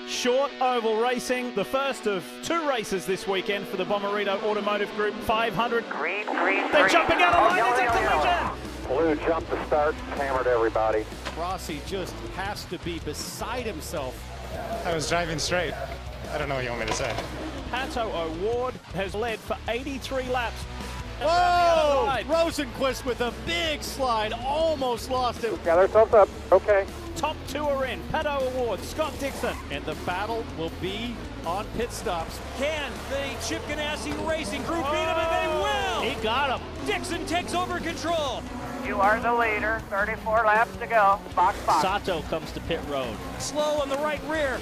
Short oval racing, the first of 2 races this weekend for the Bommarito Automotive Group 500. Green. They're jumping out of line, it's a collision! Blue jumped to start, hammered everybody. Rossi just has to be beside himself. I was driving straight. I don't know what you want me to say. Pato O'Ward has led for 83 laps. Whoa! Rosenquist with a big slide, almost lost it. Got ourselves up, okay. Top 2 are in, Pato O'Ward, Scott Dixon. And the battle will be on pit stops. Can the Chip Ganassi Racing Crew beat him, and they will? He got him. Dixon takes over control. You are the leader. 34 laps to go. Box. Sato comes to pit road. Slow on the right rear.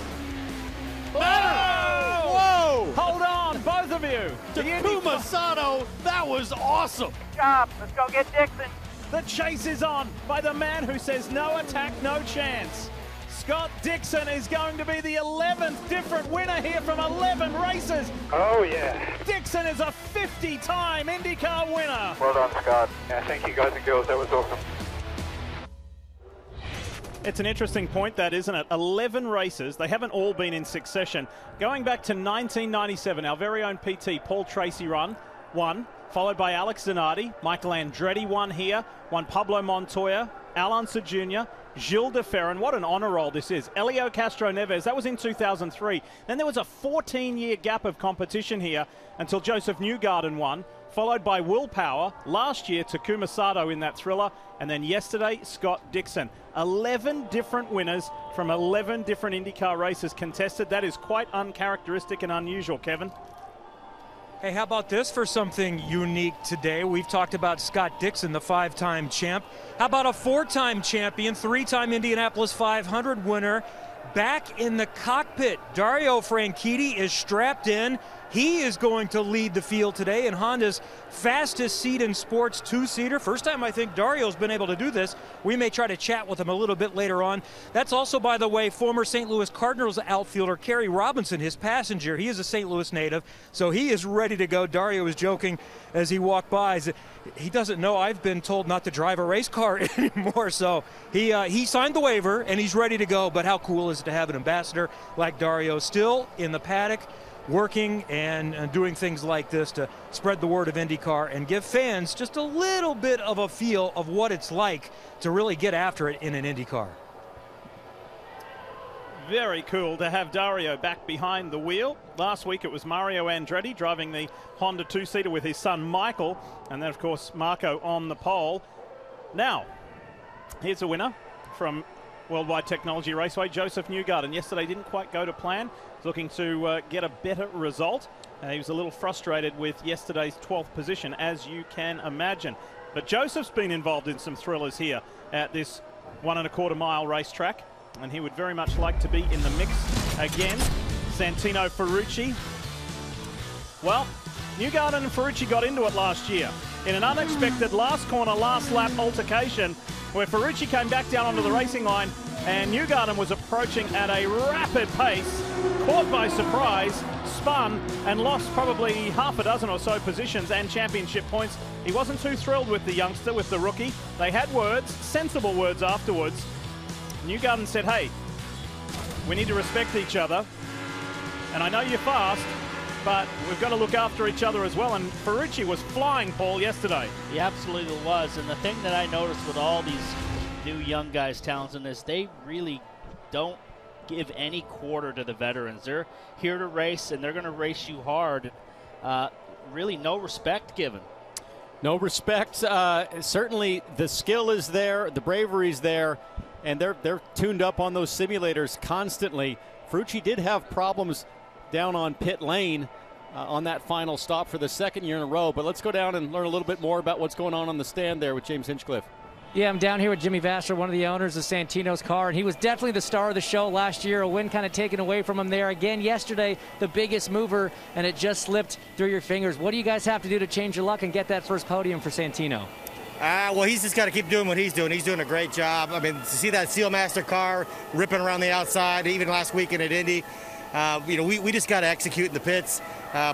Whoa! Hold on, both of you. Takuma Sato, that was awesome. Good job. Let's go get Dixon. The chase is on by the man who says no attack, no chance. Scott Dixon is going to be the 11th different winner here from 11 races. Oh, yeah. Dixon is a 50-time IndyCar winner. Well done, Scott. Yeah, thank you, guys and girls. That was awesome. It's an interesting point, that, isn't it? 11 races. They haven't all been in succession. Going back to 1997, our very own PT, Paul Tracy, won, followed by Alex Zanardi. Michael Andretti won here. Won Pablo Montoya, Al Unser Jr., Gilles de Ferran. What an honor roll this is. Elio Castro Neves, that was in 2003. Then there was a 14-year gap of competition here until Joseph Newgarden won, followed by Will Power. Last year, Takuma Sato in that thriller. And then yesterday, Scott Dixon. 11 different winners from 11 different IndyCar races contested. That is quite uncharacteristic and unusual, Kevin. Hey, how about this for something unique today? We've talked about Scott Dixon, the 5-time champ. How about a 4-time champion, 3-time Indianapolis 500 winner? Back in the cockpit, Dario Franchitti is strapped in. He is going to lead the field today in Honda's fastest seat in sports 2-seater. First time I think Dario's been able to do this. We may try to chat with him a little bit later on. That's also, by the way, former St. Louis Cardinals outfielder Kerry Robinson, his passenger. He is a St. Louis native, so he is ready to go. Dario was joking as he walked by. He doesn't know I've been told not to drive a race car anymore, so he signed the waiver and he's ready to go. But how cool is it to have an ambassador like Dario still in the paddock, working and doing things like this to spread the word of IndyCar and give fans just a little bit of a feel of what it's like to really get after it in an IndyCar. Very cool to have Dario back behind the wheel. Last week it was Mario Andretti driving the Honda 2-seater with his son Michael, and then of course Marco on the pole. Now, here's a winner from Worldwide Technology Raceway, Joseph Newgarden. Yesterday didn't quite go to plan. He's looking to get a better result. He was a little frustrated with yesterday's 12th position, as you can imagine. But Joseph's been involved in some thrillers here at this 1.25 mile racetrack, and he would very much like to be in the mix again. Santino Ferrucci. Well, Newgarden and Ferrucci got into it last year in an unexpected last corner, last lap altercation where Ferrucci came back down onto the racing line and Newgarden was approaching at a rapid pace, caught by surprise, spun and lost probably half a dozen or so positions and championship points. He wasn't too thrilled with the youngster, with the rookie. They had words, sensible words afterwards. Newgarden said, hey, we need to respect each other, and I know you're fast, but we've got to look after each other as well. And Ferrucci was flying, Paul, yesterday. He absolutely was. And the thing that I noticed with all these new young guys' talents in this, they really don't give any quarter to the veterans. They're here to race, and they're going to race you hard. Really no respect given. No respect. Certainly the skill is there, the bravery is there, and they're tuned up on those simulators constantly. Ferrucci did have problems down on pit lane on that final stop for the second year in a row. But let's go down and learn a little bit more about what's going on the stand there with James Hinchcliffe. Yeah, I'm down here with Jimmy Vasher, one of the owners of Santino's car, and he was definitely the star of the show last year. A win kind of taken away from him there. Again, yesterday, the biggest mover, and it just slipped through your fingers. What do you guys have to do to change your luck and get that first podium for Santino? Well, he's just got to keep doing what he's doing. He's doing a great job. I mean, to see that Sealmaster car ripping around the outside, even last weekend at Indy, we just got to execute in the pits,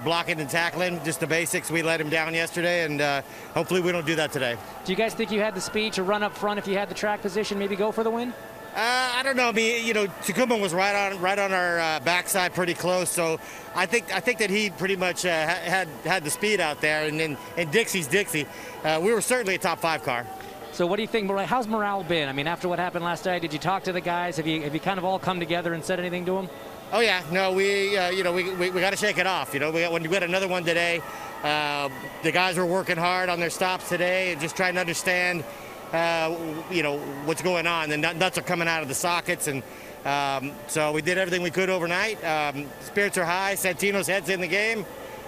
blocking and tackling, just the basics. We let him down yesterday, and hopefully we don't do that today. Do you guys think you had the speed to run up front if you had the track position, maybe go for the win? I don't know. I mean, you know, Takuma was right on our backside, pretty close. So I think that he pretty much had the speed out there. And Dixie's Dixie. We were certainly a top 5 car. So what do you think? How's morale been? I mean, after what happened last night, did you talk to the guys? Have you kind of all come together and said anything to them? Oh yeah, no, we got to shake it off. You know, we got another one today. The guys were working hard on their stops today, and just trying to understand, you know, what's going on. The nuts are coming out of the sockets, and so we did everything we could overnight. Spirits are high. Santino's head's in the game.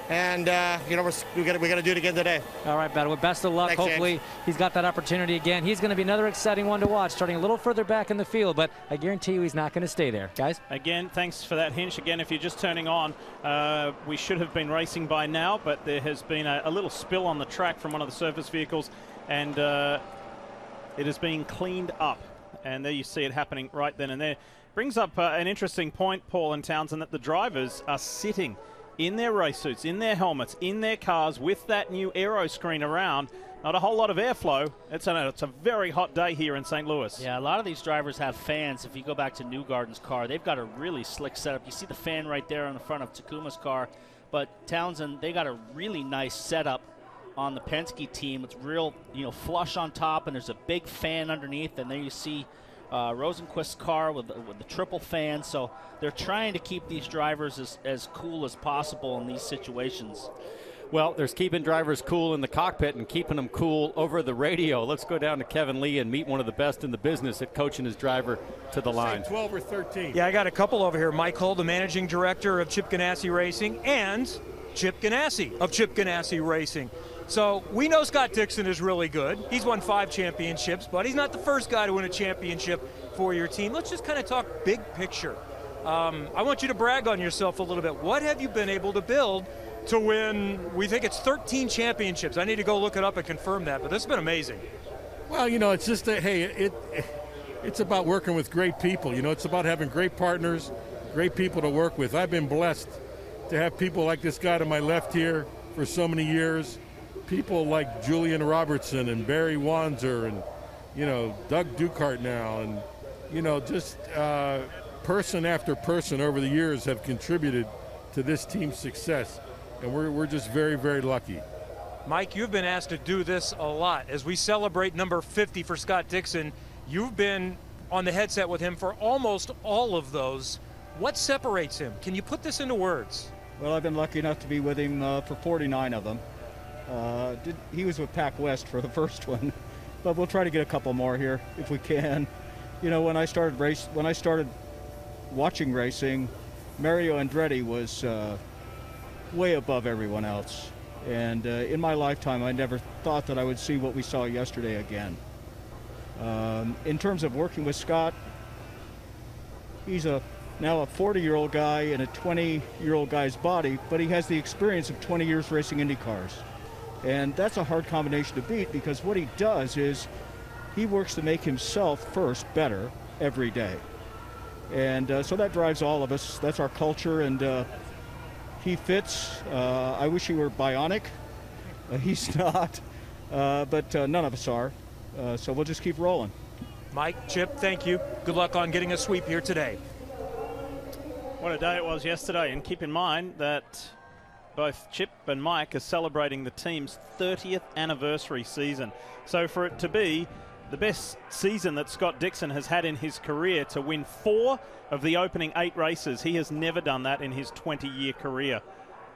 And, you know, we got to do it again today. All right, Battle. Best of luck. Thanks, hopefully James. he's got that opportunity again. He's going to be another exciting one to watch, starting a little further back in the field, but I guarantee you he's not going to stay there. Guys? Again, thanks for that hint. Again, if you're just turning on, we should have been racing by now, but there has been a little spill on the track from one of the surface vehicles, and it is being cleaned up. And there you see it happening right then and there. Brings up an interesting point, Paul and Townsend, that the drivers are sitting in their race suits, in their helmets, in their cars with that new aero screen around. Not a whole lot of airflow. It's a very hot day here in St. Louis. Yeah, a lot of these drivers have fans. If you go back to Newgarden's car, they've got a really slick setup. You see the fan right there on the front of Takuma's car. But Townsend, they got a really nice setup on the Penske team. It's real, you know, flush on top, and there's a big fan underneath. And there you see Rosenquist's car with the triple fan. So they're trying to keep these drivers as cool as possible in these situations. Well, there's keeping drivers cool in the cockpit and keeping them cool over the radio. Let's go down to Kevin Lee and meet one of the best in the business at coaching his driver to the line. 12 or 13. Yeah, I got a couple over here. Mike Hull, the managing director of Chip Ganassi Racing, and Chip Ganassi of Chip Ganassi Racing. So we know Scott Dixon is really good. He's won 5 championships, but he's not the first guy to win a championship for your team. Let's just kind of talk big picture. I want you to brag on yourself a little bit. What have you been able to build to win? We think it's 13 championships. I need to go look it up and confirm that, but this has been amazing. Well, you know, it's just it's about working with great people. You know, it's about having great partners, great people to work with. I've been blessed to have people like this guy to my left here for so many years. People like Julian Robertson and Barry Wanzer and, you know, Doug Ducart now, and, you know, just person after person over the years have contributed to this team's success, and we're just very, very lucky. Mike, you've been asked to do this a lot. As we celebrate number 50 for Scott Dixon, you've been on the headset with him for almost all of those. What separates him? Can you put this into words? Well, I've been lucky enough to be with him for 49 of them. He was with Pac West for the first one, but we'll try to get a couple more here if we can. You know, when I started watching racing, Mario Andretti was way above everyone else, and in my lifetime, I never thought that I would see what we saw yesterday again. In terms of working with Scott, he's now a 40-year-old guy in a 20-year-old guy's body, but he has the experience of 20 years racing Indy cars. And that's a hard combination to beat, because what he does is he works to make himself first better every day. And so that drives all of us. That's our culture, and he fits. I wish he were bionic. He's not, but none of us are. So we'll just keep rolling. Mike, Chip, thank you. Good luck on getting a sweep here today. What a day it was yesterday, and keep in mind that both Chip and Mike are celebrating the team's 30th anniversary season. So for it to be the best season that Scott Dixon has had in his career, to win 4 of the opening 8 races, he has never done that in his 20-year career.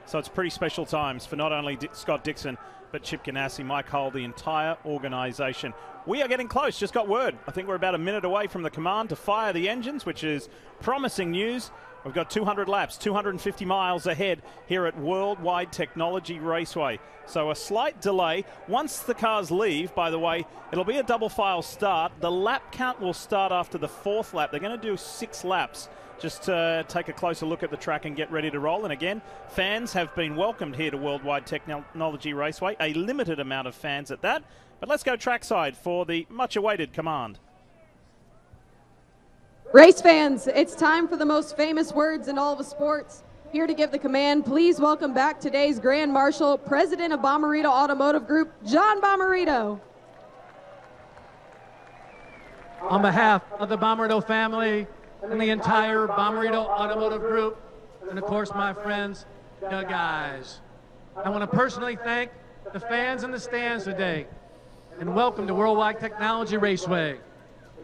So it's pretty special times for not only Scott Dixon, but Chip Ganassi, Mike Hull, the entire organization. We are getting close, just got word. I think we're about a minute away from the command to fire the engines, which is promising news. We've got 200 laps, 250 miles ahead here at Worldwide Technology Raceway. So a slight delay. Once the cars leave, by the way, it'll be a double file start. The lap count will start after the 4th lap. They're going to do 6 laps just to take a closer look at the track and get ready to roll. And again, fans have been welcomed here to Worldwide Technology Raceway. A limited amount of fans at that. But let's go trackside for the much-awaited command. Race fans, it's time for the most famous words in all of sports. Here to give the command, please welcome back today's Grand Marshal, President of Bommarito Automotive Group, John Bommarito. On behalf of the Bommarito family and the entire Bommarito Automotive Group, and of course my friends, the guys, I want to personally thank the fans in the stands today, and welcome to Worldwide Technology Raceway.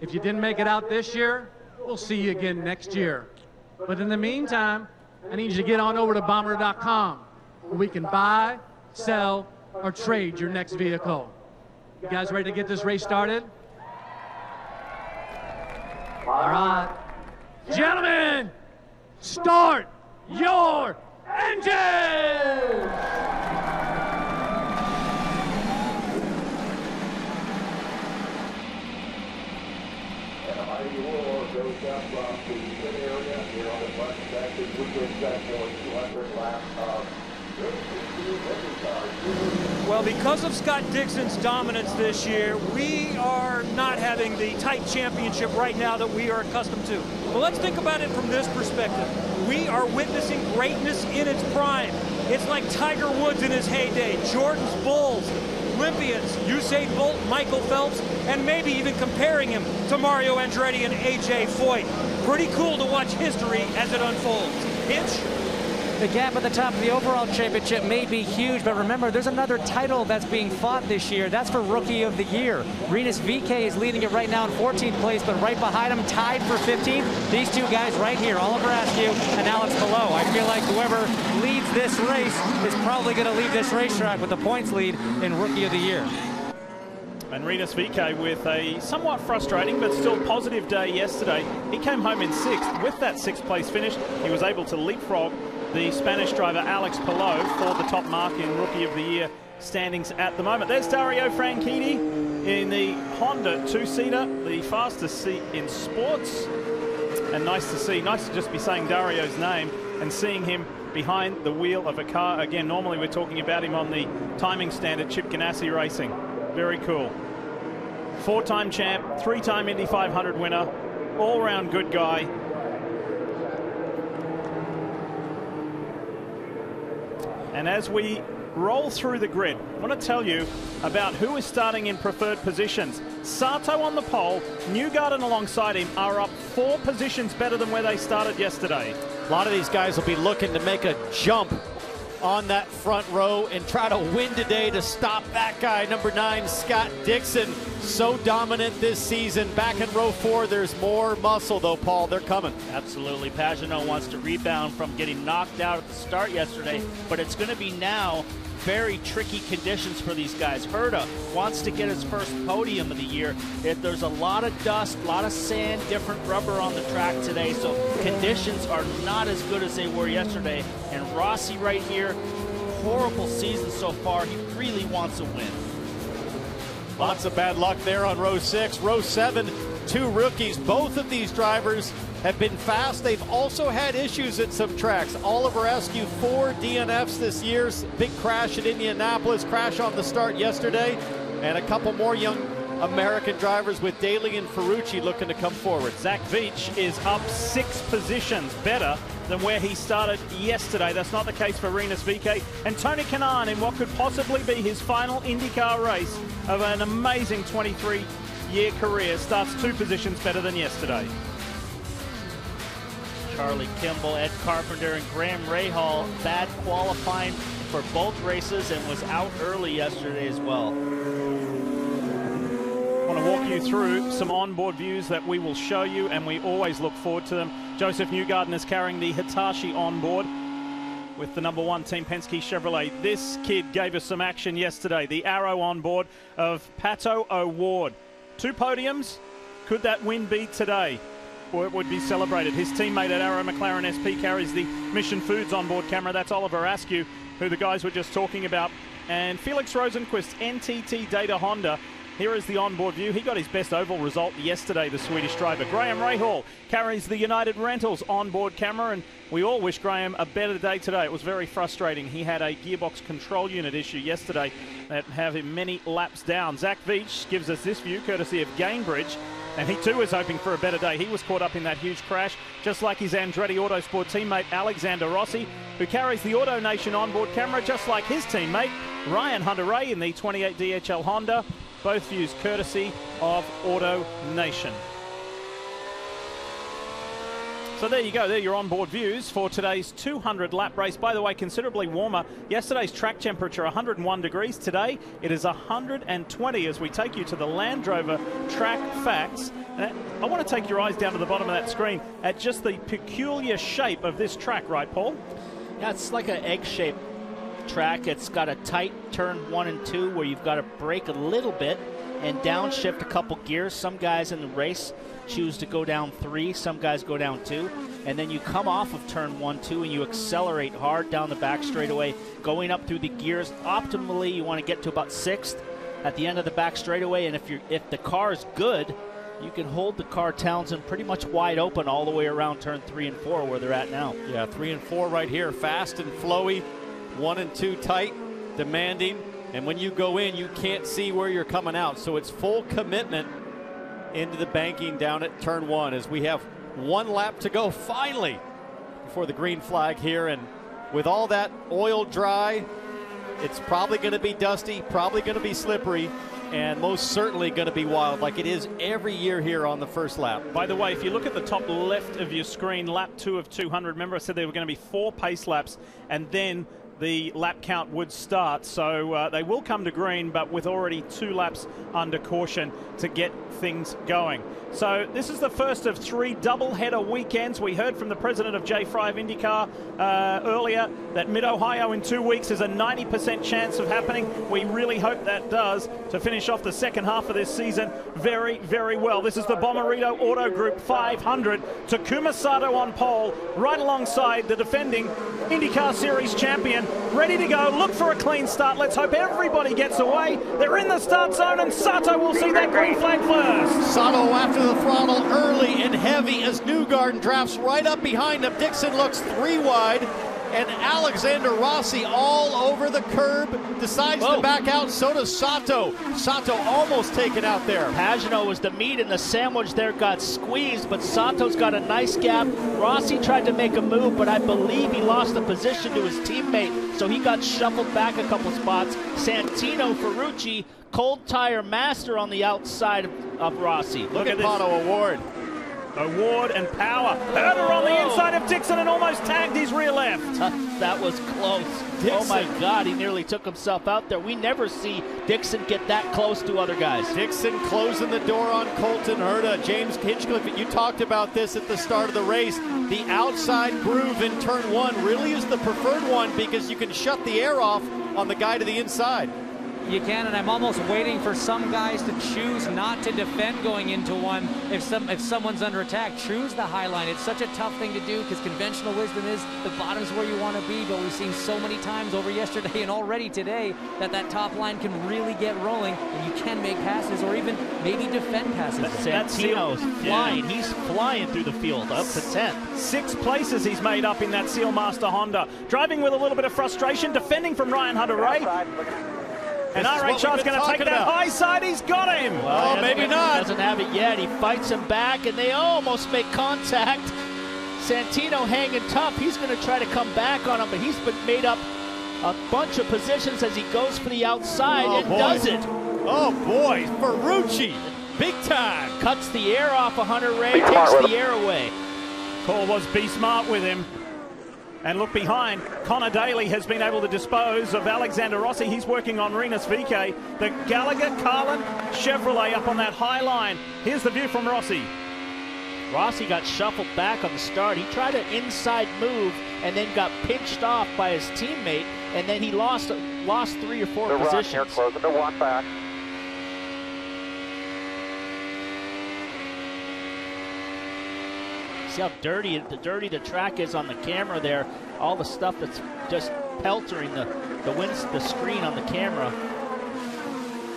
If you didn't make it out this year, we'll see you again next year. But in the meantime, I need you to get on over to Bommarito.com, where we can buy, sell, or trade your next vehicle. You guys ready to get this race started? All right. Gentlemen, start your engines! Well, because of Scott Dixon's dominance this year, we are not having the tight championship right now that we are accustomed to. Well, let's think about it from this perspective. We are witnessing greatness in its prime. It's like Tiger Woods in his heyday, Jordan's Bulls, Olympians, Usain Bolt, Michael Phelps, and maybe even comparing him to Mario Andretti and A.J. Foyt. Pretty cool to watch history as it unfolds. Hitch? The gap at the top of the overall championship may be huge, but remember, there's another title that's being fought this year. That's for Rookie of the Year. Rinus VeeKay is leading it right now in 14th place, but right behind him, tied for 15th, these two guys right here, Oliver Askew and Alex Palou. I feel like whoever leads this race is probably going to leave this racetrack with the points lead in Rookie of the Year. And Rinus VeeKay with a somewhat frustrating but still positive day yesterday. He came home in 6th. With that 6th place finish, he was able to leapfrog the Spanish driver Alex Palou for the top mark in Rookie of the Year standings at the moment. There's Dario Franchitti in the Honda two-seater, the fastest seat in sports. And nice to just be saying Dario's name and seeing him behind the wheel of a car. Again, normally we're talking about him on the timing stand at Chip Ganassi Racing. Very cool. 4-time champ, 3-time Indy 500 winner, all-round good guy. And as we roll through the grid, I want to tell you about who is starting in preferred positions. Sato on the pole, Newgarden alongside him are up 4 positions better than where they started yesterday. A lot of these guys will be looking to make a jump on that front row and try to win today to stop that guy, number 9, Scott Dixon. So dominant this season. Back in row 4, there's more muscle though, Paul. They're coming. Absolutely. Pagenaud wants to rebound from getting knocked out at the start yesterday, but it's going to be now very tricky conditions for these guys. Herta wants to get his first podium of the year. There's a lot of dust, a lot of sand, different rubber on the track today, so conditions are not as good as they were yesterday. And Rossi right here, horrible season so far. He really wants a win. Lots of bad luck there on row 6. Row 7, 2 rookies. Both of these drivers have been fast. They've also had issues at some tracks. Oliver Askew, 4 DNFs this year. Big crash at Indianapolis, crash on the start yesterday. And a couple more young American drivers with Daly and Ferrucci looking to come forward. Zach Veach is up 6 positions better than where he started yesterday. That's not the case for Rinus VeeKay. And Tony Kanaan in what could possibly be his final IndyCar race of an amazing 23-year career starts 2 positions better than yesterday. Charlie Kimball, Ed Carpenter, and Graham Rahal, bad qualifying for both races and was out early yesterday as well. I want to walk you through some onboard views that we will show you, and we always look forward to them. Joseph Newgarden is carrying the Hitachi onboard with the number 1 Team Penske Chevrolet. This kid gave us some action yesterday. The Arrow onboard of Pato O'Ward. 2 podiums. Could that win be today? Or it would be celebrated. His teammate at Arrow McLaren SP carries the Mission Foods onboard camera. That's Oliver Askew, who the guys were just talking about. And Felix Rosenquist, NTT Data Honda. Here is the onboard view. He got his best oval result yesterday, the Swedish driver. Graham Rahal carries the United Rentals onboard camera, and we all wish Graham a better day today. It was very frustrating. He had a gearbox control unit issue yesterday that have him many laps down. Zach Veach gives us this view, courtesy of Gainbridge, and he too was hoping for a better day. He was caught up in that huge crash, just like his Andretti Autosport teammate Alexander Rossi, who carries the Auto Nation onboard camera, just like his teammate Ryan Hunter-Reay in the 28 DHL Honda. Both views courtesy of Auto Nation. So there you go, there are your onboard views for today's 200 lap race. By the way, considerably warmer. Yesterday's track temperature 101 degrees. Today it is 120 as we take you to the Land Rover track facts. And I want to take your eyes down to the bottom of that screen at just the peculiar shape of this track, right, Paul? Yeah, it's like an egg-shaped track. It's got a tight turn 1 and 2 where you've got to brake a little bit and downshift a couple gears. Some guys in the race choose to go down 3, some guys go down 2, and then you come off of turn 1, 2, and you accelerate hard down the back straightaway, going up through the gears. Optimally, you want to get to about 6th at the end of the back straightaway, and if the car is good, you can hold the car, Townsend, pretty much wide open all the way around turn 3 and 4 where they're at now. Yeah, 3 and 4 right here, fast and flowy, 1 and 2 tight, demanding, and when you go in, you can't see where you're coming out, so it's full commitment into the banking down at turn 1 as we have 1 lap to go finally before the green flag here. And with all that oil dry, it's probably going to be dusty, probably going to be slippery, and most certainly going to be wild like it is every year here on the first lap. By the way, if you look at the top left of your screen, lap 2 of 200, remember I said there were going to be 4 pace laps and then the lap count would start. So they will come to green, but with already 2 laps under caution to get things going. So this is the first of 3 doubleheader weekends. We heard from the president of J5 IndyCar earlier that Mid-Ohio in 2 weeks is a 90% chance of happening. We really hope that does to finish off the second half of this season very, very well. This is the Bommarito Auto Group 500. Takuma Sato on pole, right alongside the defending IndyCar Series champion, ready to go. Look for a clean start. Let's hope everybody gets away. They're in the start zone, and Sato will see that green flag first. Sato after the throttle early and heavy as Newgarden drafts right up behind him. Dixon looks 3 wide, and Alexander Rossi all over the curb, decides to back out. So does Sato. Sato almost taken out there. Pagano was the meat in the sandwich there, got squeezed, but Sato's got a nice gap. Rossi tried to make a move, but I believe he lost the position to his teammate, so he got shuffled back a couple spots. Santino Ferrucci, cold tire master on the outside of Rossi. Look at Pato Award. Award and Power. Herder on the inside of Dixon and almost tagged his rear left. That was close. Dixon. Oh my God, he nearly took himself out there. We never see Dixon get that close to other guys. Dixon closing the door on Colton Herta. James Hinchcliffe, you talked about this at the start of the race. The outside groove in turn 1 really is the preferred one because you can shut the air off on the guy to the inside. You can, and I'm almost waiting for some guys to choose not to defend going into one if someone's under attack. Choose the high line. It's such a tough thing to do because conventional wisdom is the bottom's where you want to be, but we've seen so many times over yesterday and already today that top line can really get rolling and you can make passes or even maybe defend passes. Santino's flying. Yeah. He's flying through the field up to 10th. 6 places he's made up in that Sealmaster Honda. Driving with a little bit of frustration, defending from Ryan Hunter-Reay. And RHR's going to take that high side. He's got him. Well, maybe not. Doesn't have it yet. He fights him back, and they almost make contact. Santino hanging tough. He's going to try to come back on him, but he's been made up a bunch of positions as he goes for the outside and does it. Oh, boy. Ferrucci, big time. Cuts the air off of Hunter-Reay, takes the air away. Call was be smart with him. And look behind, Connor Daly has been able to dispose of Alexander Rossi. He's working on Renus VK. The Gallagher, Carlin, Chevrolet up on that high line. Here's the view from Rossi. Rossi got shuffled back on the start. He tried an inside move and then got pinched off by his teammate, and then he lost 3 or 4 positions. Here, closing to 1 back. See how dirty the track is on the camera there. All the stuff that's just peltering the screen on the camera.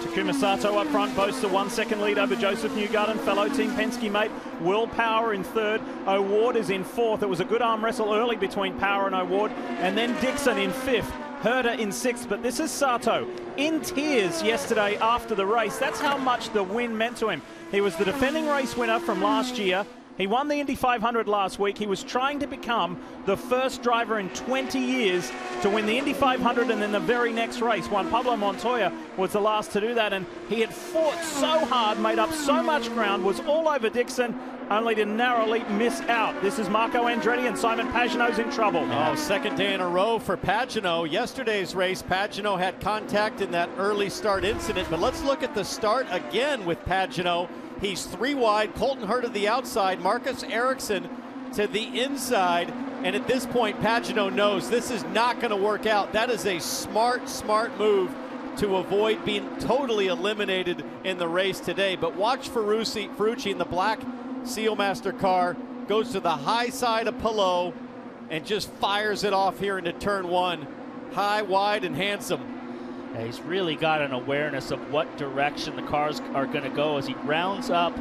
Takuma Sato up front boasts a 1 second lead over Joseph Newgarden, fellow Team Penske mate. Will Power in 3rd. O'Ward is in 4th. It was a good arm wrestle early between Power and O'Ward. And then Dixon in 5th. Herder in 6th. But this is Sato in tears yesterday after the race. That's how much the win meant to him. He was the defending race winner from last year. He won the Indy 500 last week. He was trying to become the first driver in 20 years to win the Indy 500, and then the very next race. Juan Pablo Montoya was the last to do that, and he had fought so hard, made up so much ground, was all over Dixon, only to narrowly miss out. This is Marco Andretti, and Simon Pagenaud's in trouble. Oh, second day in a row for Pagenaud. Yesterday's race, Pagenaud had contact in that early start incident, but let's look at the start again with Pagenaud. He's 3 wide, Colton Hurd to the outside, Marcus Ericsson to the inside, and at this point, Pagenaud knows this is not going to work out. That is a smart move to avoid being totally eliminated in the race today. But watch Ferrucci in the black Sealmaster car, goes to the high side of Palou and just fires it off here into turn 1. High, wide, and handsome. Yeah, he's really got an awareness of what direction the cars are going to go as he rounds up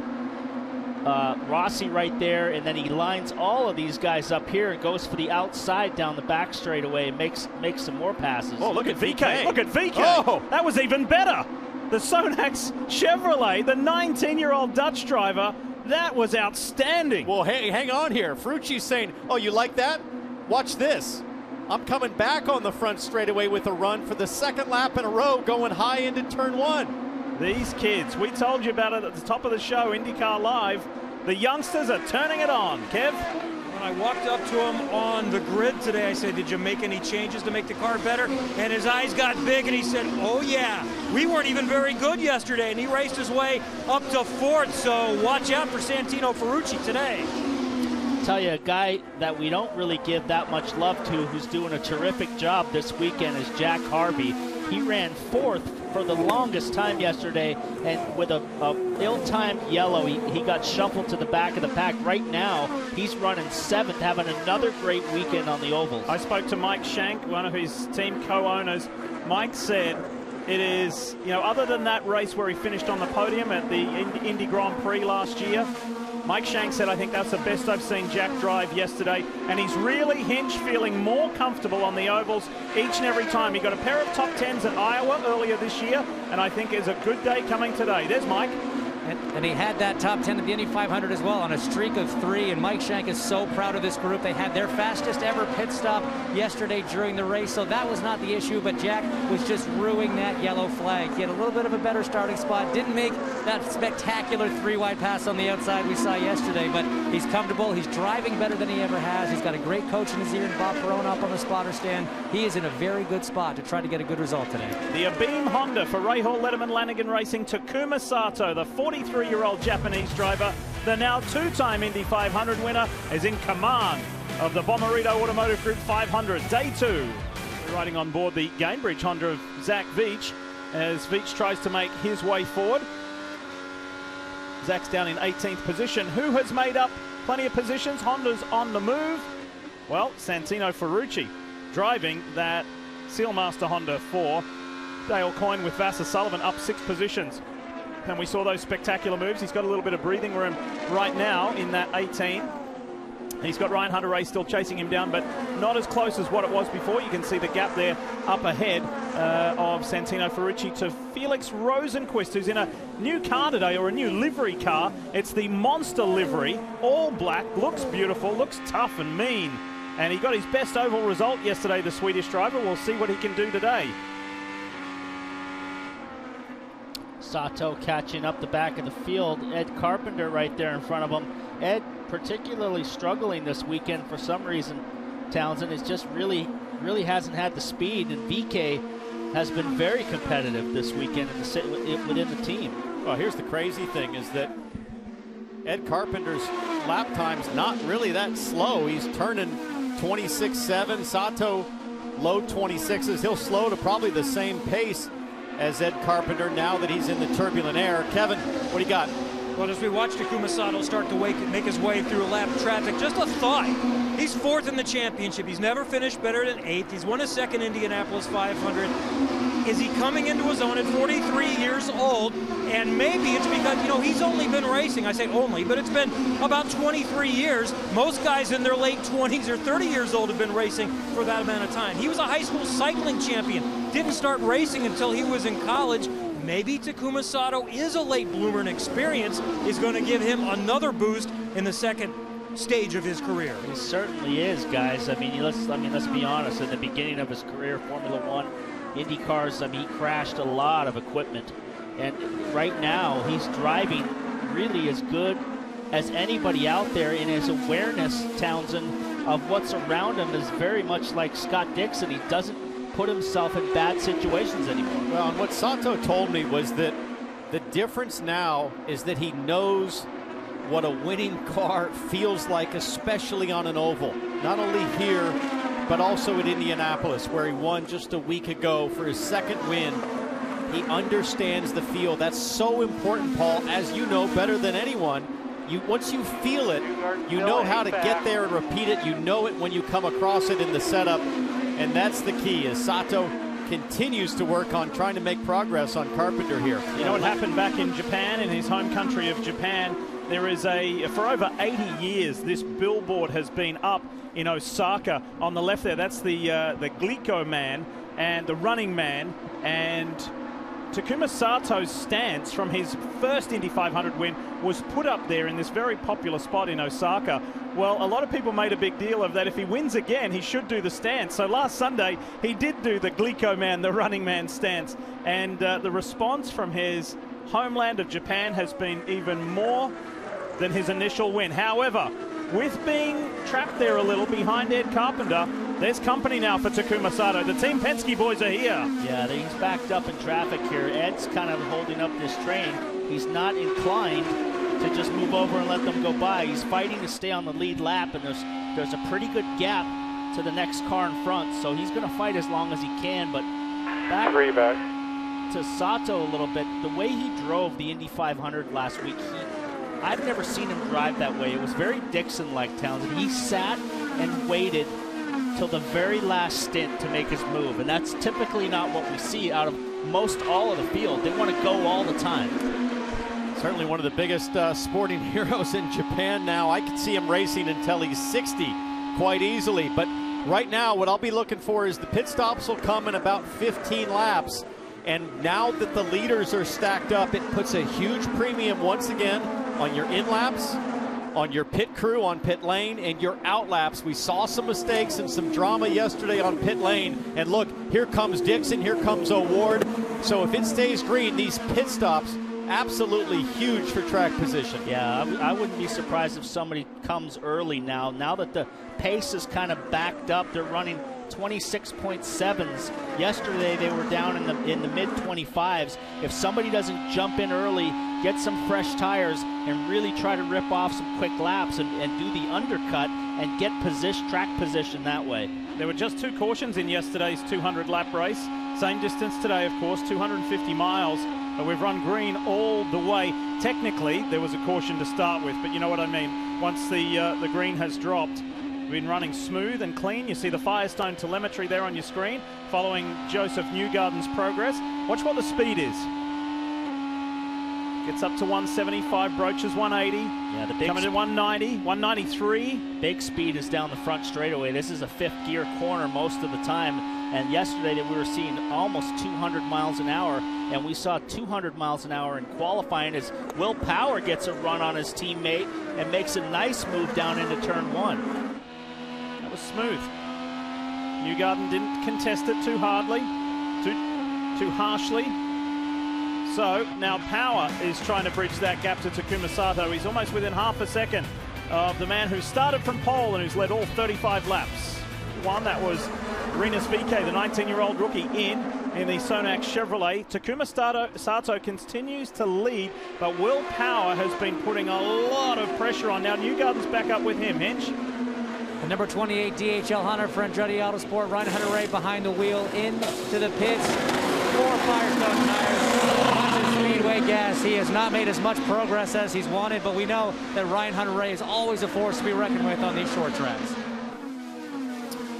Rossi right there, and then he lines all of these guys up here and goes for the outside down the back straightaway and makes some more passes. Oh, look at VK. Look at VK. Oh, that was even better. The Sonax Chevrolet, the 19-year-old Dutch driver, that was outstanding. Well, hey, hang on here. Ferrucci's saying, oh, you like that? Watch this. I'm coming back on the front straightaway with a run for the second lap in a row, going high into turn 1. These kids, we told you about it at the top of the show, IndyCar Live. The youngsters are turning it on. Kev? When I walked up to him on the grid today, I said, did you make any changes to make the car better? And his eyes got big, and he said, oh, yeah. We weren't even very good yesterday, and he raced his way up to 4th, so watch out for Santino Ferrucci today. Tell you, a guy that we don't really give that much love to, who's doing a terrific job this weekend, is Jack Harvey. He ran 4th for the longest time yesterday, and with a ill-timed yellow, he got shuffled to the back of the pack. Right now, he's running 7th, having another great weekend on the ovals. I spoke to Mike Shank, one of his team co-owners. Mike said it is, you know, other than that race where he finished on the podium at the Indy Grand Prix last year, Mike Shank said, I think that's the best I've seen Jack drive yesterday, and he's really feeling more comfortable on the ovals each and every time. He got a pair of top 10s at Iowa earlier this year, and I think is a good day coming today. There's Mike. And he had that top 10 at the Indy 500 as well on a streak of 3, and Mike Shank is so proud of this group. They had their fastest ever pit stop yesterday during the race, so that was not the issue, but Jack was just ruining that yellow flag. He had a little bit of a better starting spot, didn't make that spectacular 3-wide pass on the outside we saw yesterday, but he's comfortable. He's driving better than he ever has. He's got a great coach in his ear, and Bob Perrone up on the spotter stand. He is in a very good spot to try to get a good result today. The Abeam Honda for Rahal Letterman Lanigan Racing, Takuma Sato, the 43-year-old Japanese driver, the now 2-time Indy 500 winner, is in command of the Bommarito Automotive Group 500. Day 2. Riding on board the Gainbridge Honda of Zach Veach as Veach tries to make his way forward. Zach's down in 18th position. Who has made up plenty of positions? Honda's on the move. Well, Santino Ferrucci driving that Sealmaster Honda for Dale Coyne with Vasser Sullivan up 6 positions. And we saw those spectacular moves. He's got a little bit of breathing room right now in that 18. He's got Ryan Hunter-Reay still chasing him down, but not as close as what it was before. You can see the gap there up ahead of Santino Ferrucci to Felix Rosenquist, who's in a new car today, or a new livery car. It's the Monster livery, all black, looks beautiful, looks tough and mean. And he got his best oval result yesterday, the Swedish driver. We'll see what he can do today. Sato catching up the back of the field. Ed Carpenter right there in front of him. Ed particularly struggling this weekend for some reason. Townsend is just really hasn't had the speed, and VK has been very competitive this weekend within the team. Well, here's the crazy thing is that Ed Carpenter's lap time's not really that slow. He's turning 26.7. Sato low 26s. He'll slow to probably the same pace as Ed Carpenter now that he's in the turbulent air. Kevin, what do you got? Well, as we watch Takuma Sato start to make his way through lap traffic, just a thought. He's 4th in the championship. He's never finished better than 8th. He's won his 2nd Indianapolis 500. Is he coming into his own at 43 years old? And maybe it's because, you know, he's only been racing. I say only, but it's been about 23 years. Most guys in their late 20s or 30 years old have been racing for that amount of time. He was a high school cycling champion. Didn't start racing until he was in college. maybe Takuma Sato is a late bloomer, and experience is going to give him another boost in the second stage of his career. He certainly is, guys. I mean, let's be honest. In the beginning of his career, Formula One, IndyCars, I mean, he crashed a lot of equipment, and right now he's driving really as good as anybody out there in his awareness, Townsend, of what's around him is very much like Scott Dixon. He doesn't put himself in bad situations anymore. Well, and what Sato told me was that the difference now is that he knows what a winning car feels like, especially on an oval. Not only here, but also at Indianapolis, where he won just a week ago for his second win. He understands the feel. That's so important, Paul, as you know better than anyone. Once you feel it, you know how to get there and repeat it. You know it when you come across it in the setup, and that's the key. As Sato continues to work on trying to make progress on Carpenter here. You know what happened back in Japan, in his home country of Japan? There is for over 80 years, this billboard has been up in Osaka. On the left there, that's the Glico man and the running man, and Takuma Sato's stance from his first Indy 500 win was put up there in this very popular spot in Osaka. Well, a lot of people made a big deal of that. If he wins again, he should do the stance. So last Sunday, he did do the Glico man, the running man stance. And the response from his homeland of Japan has been even more than his initial win. However, with being trapped there a little behind Ed Carpenter, there's company now for Takuma Sato. The Team Penske boys are here. Yeah, he's backed up in traffic here. Ed's kind of holding up this train. He's not inclined to just move over and let them go by. He's fighting to stay on the lead lap, and there's a pretty good gap to the next car in front, so he's going to fight as long as he can. But back to Sato a little bit. The way he drove the Indy 500 last week, I've never seen him drive that way. It was very Dixon-like, Townsend. He sat and waited till the very last stint to make his move, and that's typically not what we see out of most all of the field. They want to go all the time. Certainly one of the biggest sporting heroes in Japan now. I could see him racing until he's 60 quite easily, but right now what I'll be looking for is the pit stops will come in about 15 laps, and now that the leaders are stacked up, it puts a huge premium once again on your in-laps, on your pit crew on pit lane, and your out-laps. We saw some mistakes and some drama yesterday on pit lane, and look, here comes Dixon, here comes O'Ward. So if it stays green, these pit stops, absolutely huge for track position. Yeah, I wouldn't be surprised if somebody comes early now. Now that the pace is kind of backed up, they're running 26.7s. Yesterday they were down in the mid 25s. If somebody doesn't jump in early, get some fresh tires, and really try to rip off some quick laps and do the undercut and get track position that way. There were just 2 cautions in yesterday's 200-lap race. Same distance today, of course, 250 miles. But we've run green all the way. Technically, there was a caution to start with, but you know what I mean. Once the green has dropped, we've been running smooth and clean. You see the Firestone telemetry there on your screen, following Joseph Newgarden's progress. Watch what the speed is. Gets up to 175, broaches 180. Yeah, the big coming to 190, 193. Big speed is down the front straightaway. This is a 5th gear corner most of the time. And yesterday we were seeing almost 200 miles an hour, and we saw 200 miles an hour in qualifying as Will Power gets a run on his teammate and makes a nice move down into turn 1. That was smooth. Newgarden didn't contest it too hardly, too harshly. So now Power is trying to bridge that gap to Takuma Sato. He's almost within half a second of the man who started from pole and who's led all 35 laps. That was Rinus VK, the 19-year-old rookie in the Sonax Chevrolet. Takuma Sato continues to lead, but Will Power has been putting a lot of pressure on. Now Newgarden's back up with him. Hinch. The number 28 DHL Hunter for Andretti Autosport, Ryan Hunter-Reay behind the wheel into the pits. 4 Firestone tires. Watches Speedway gas. He has not made as much progress as he's wanted, but we know that Ryan Hunter-Reay is always a force to be reckoned with on these short tracks.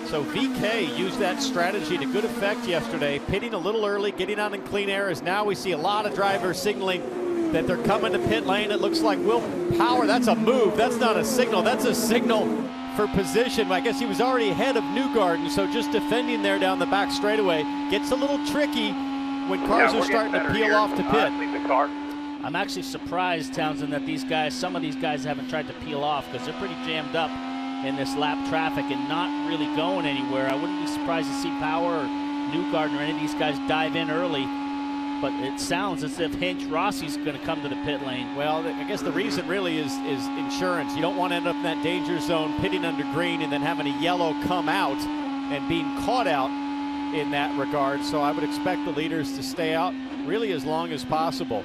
So VK used that strategy to good effect yesterday, pitting a little early, getting out in clean air, as now we see a lot of drivers signaling that they're coming to pit lane. It looks like Will Power, that's a move, that's not a signal, that's a signal for position. I guess he was already ahead of Newgarden, so just defending there down the back straightaway. Gets a little tricky when cars are starting to peel off the pit. I'm actually surprised, Townsend, that some of these guys haven't tried to peel off because they're pretty jammed up in this lap traffic and not really going anywhere. I wouldn't be surprised to see Power or Newgarden or any of these guys dive in early. But it sounds as if Rossi's going to come to the pit lane. Well, I guess the reason really is insurance. You don't want to end up in that danger zone, pitting under green, and then having a yellow come out and being caught out in that regard. So I would expect the leaders to stay out really as long as possible.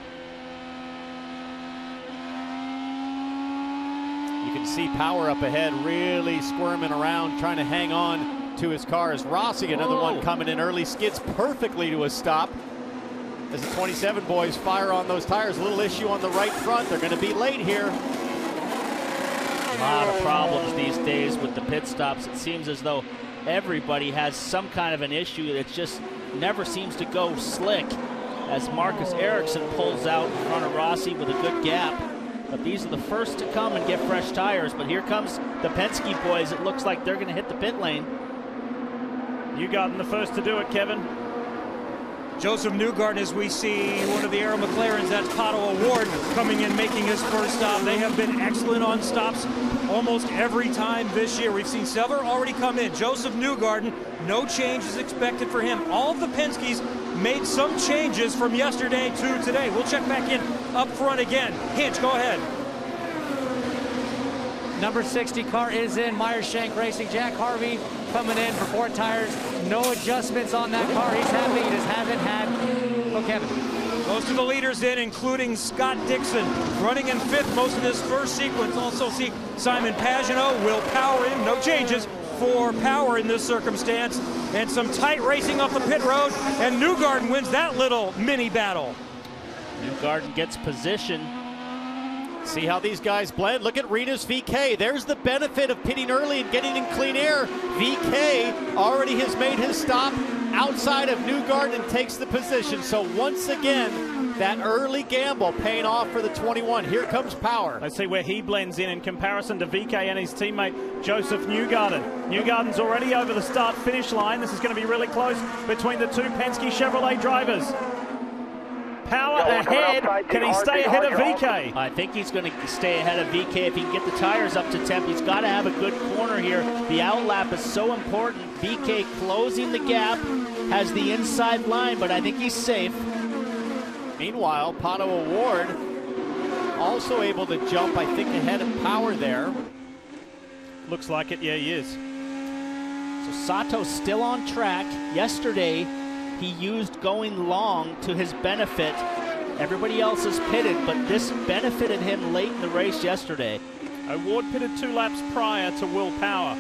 You can see Power up ahead really squirming around, trying to hang on to his car. As Rossi, another one coming in early, skids perfectly to a stop. As the 27 boys fire on those tires. A little issue on the right front. They're going to be late here. A lot of problems these days with the pit stops. It seems as though everybody has some kind of an issue that just never seems to go slick. As Marcus Ericsson pulls out in front of Rossi with a good gap. But these are the first to come and get fresh tires. But here comes the Penske boys. It looks like they're going to hit the pit lane. Newgarden the first to do it, Kevin. Joseph Newgarden, as we see one of the Aero McLarens, that's Pato O'Ward, coming in, making his first stop. They have been excellent on stops almost every time this year. We've seen several already come in. Joseph Newgarden, no change is expected for him. All of the Penskes made some changes from yesterday to today. We'll check back in up front again. Hinch, go ahead. Number 60 car is in, Meyershank Racing. Jack Harvey coming in for 4 tires. No adjustments on that car. He's happy. He just hasn't had. Oh, Kevin. Most of the leaders in, including Scott Dixon, running in 5th most of this first sequence. Also see Simon Pagenaud, Will Power in. No changes for Power in this circumstance. And some tight racing up the pit road. And Newgarden wins that little mini battle. Newgarden gets position. See how these guys blend. Look at Rena's VK. There's the benefit of pitting early and getting in clean air. VK already has made his stop outside of Newgarden and takes the position. So once again, that early gamble paying off for the 21. Here comes Power. Let's see where he blends in comparison to VK and his teammate Joseph Newgarden. Newgarden's already over the start-finish line. This is going to be really close between the two Penske Chevrolet drivers. Power ahead. Can he stay ahead of VK? I think he's going to stay ahead of VK if he can get the tires up to temp. He's got to have a good corner here. The outlap is so important. VK closing the gap, has the inside line, but I think he's safe. Meanwhile, Pato O'Ward also able to jump, I think, ahead of Power there. Looks like it, yeah, he is. So Sato's still on track. Yesterday, he used going long to his benefit. Everybody else is pitted, but this benefited him late in the race yesterday. O'Ward pitted 2 laps prior to Will Power.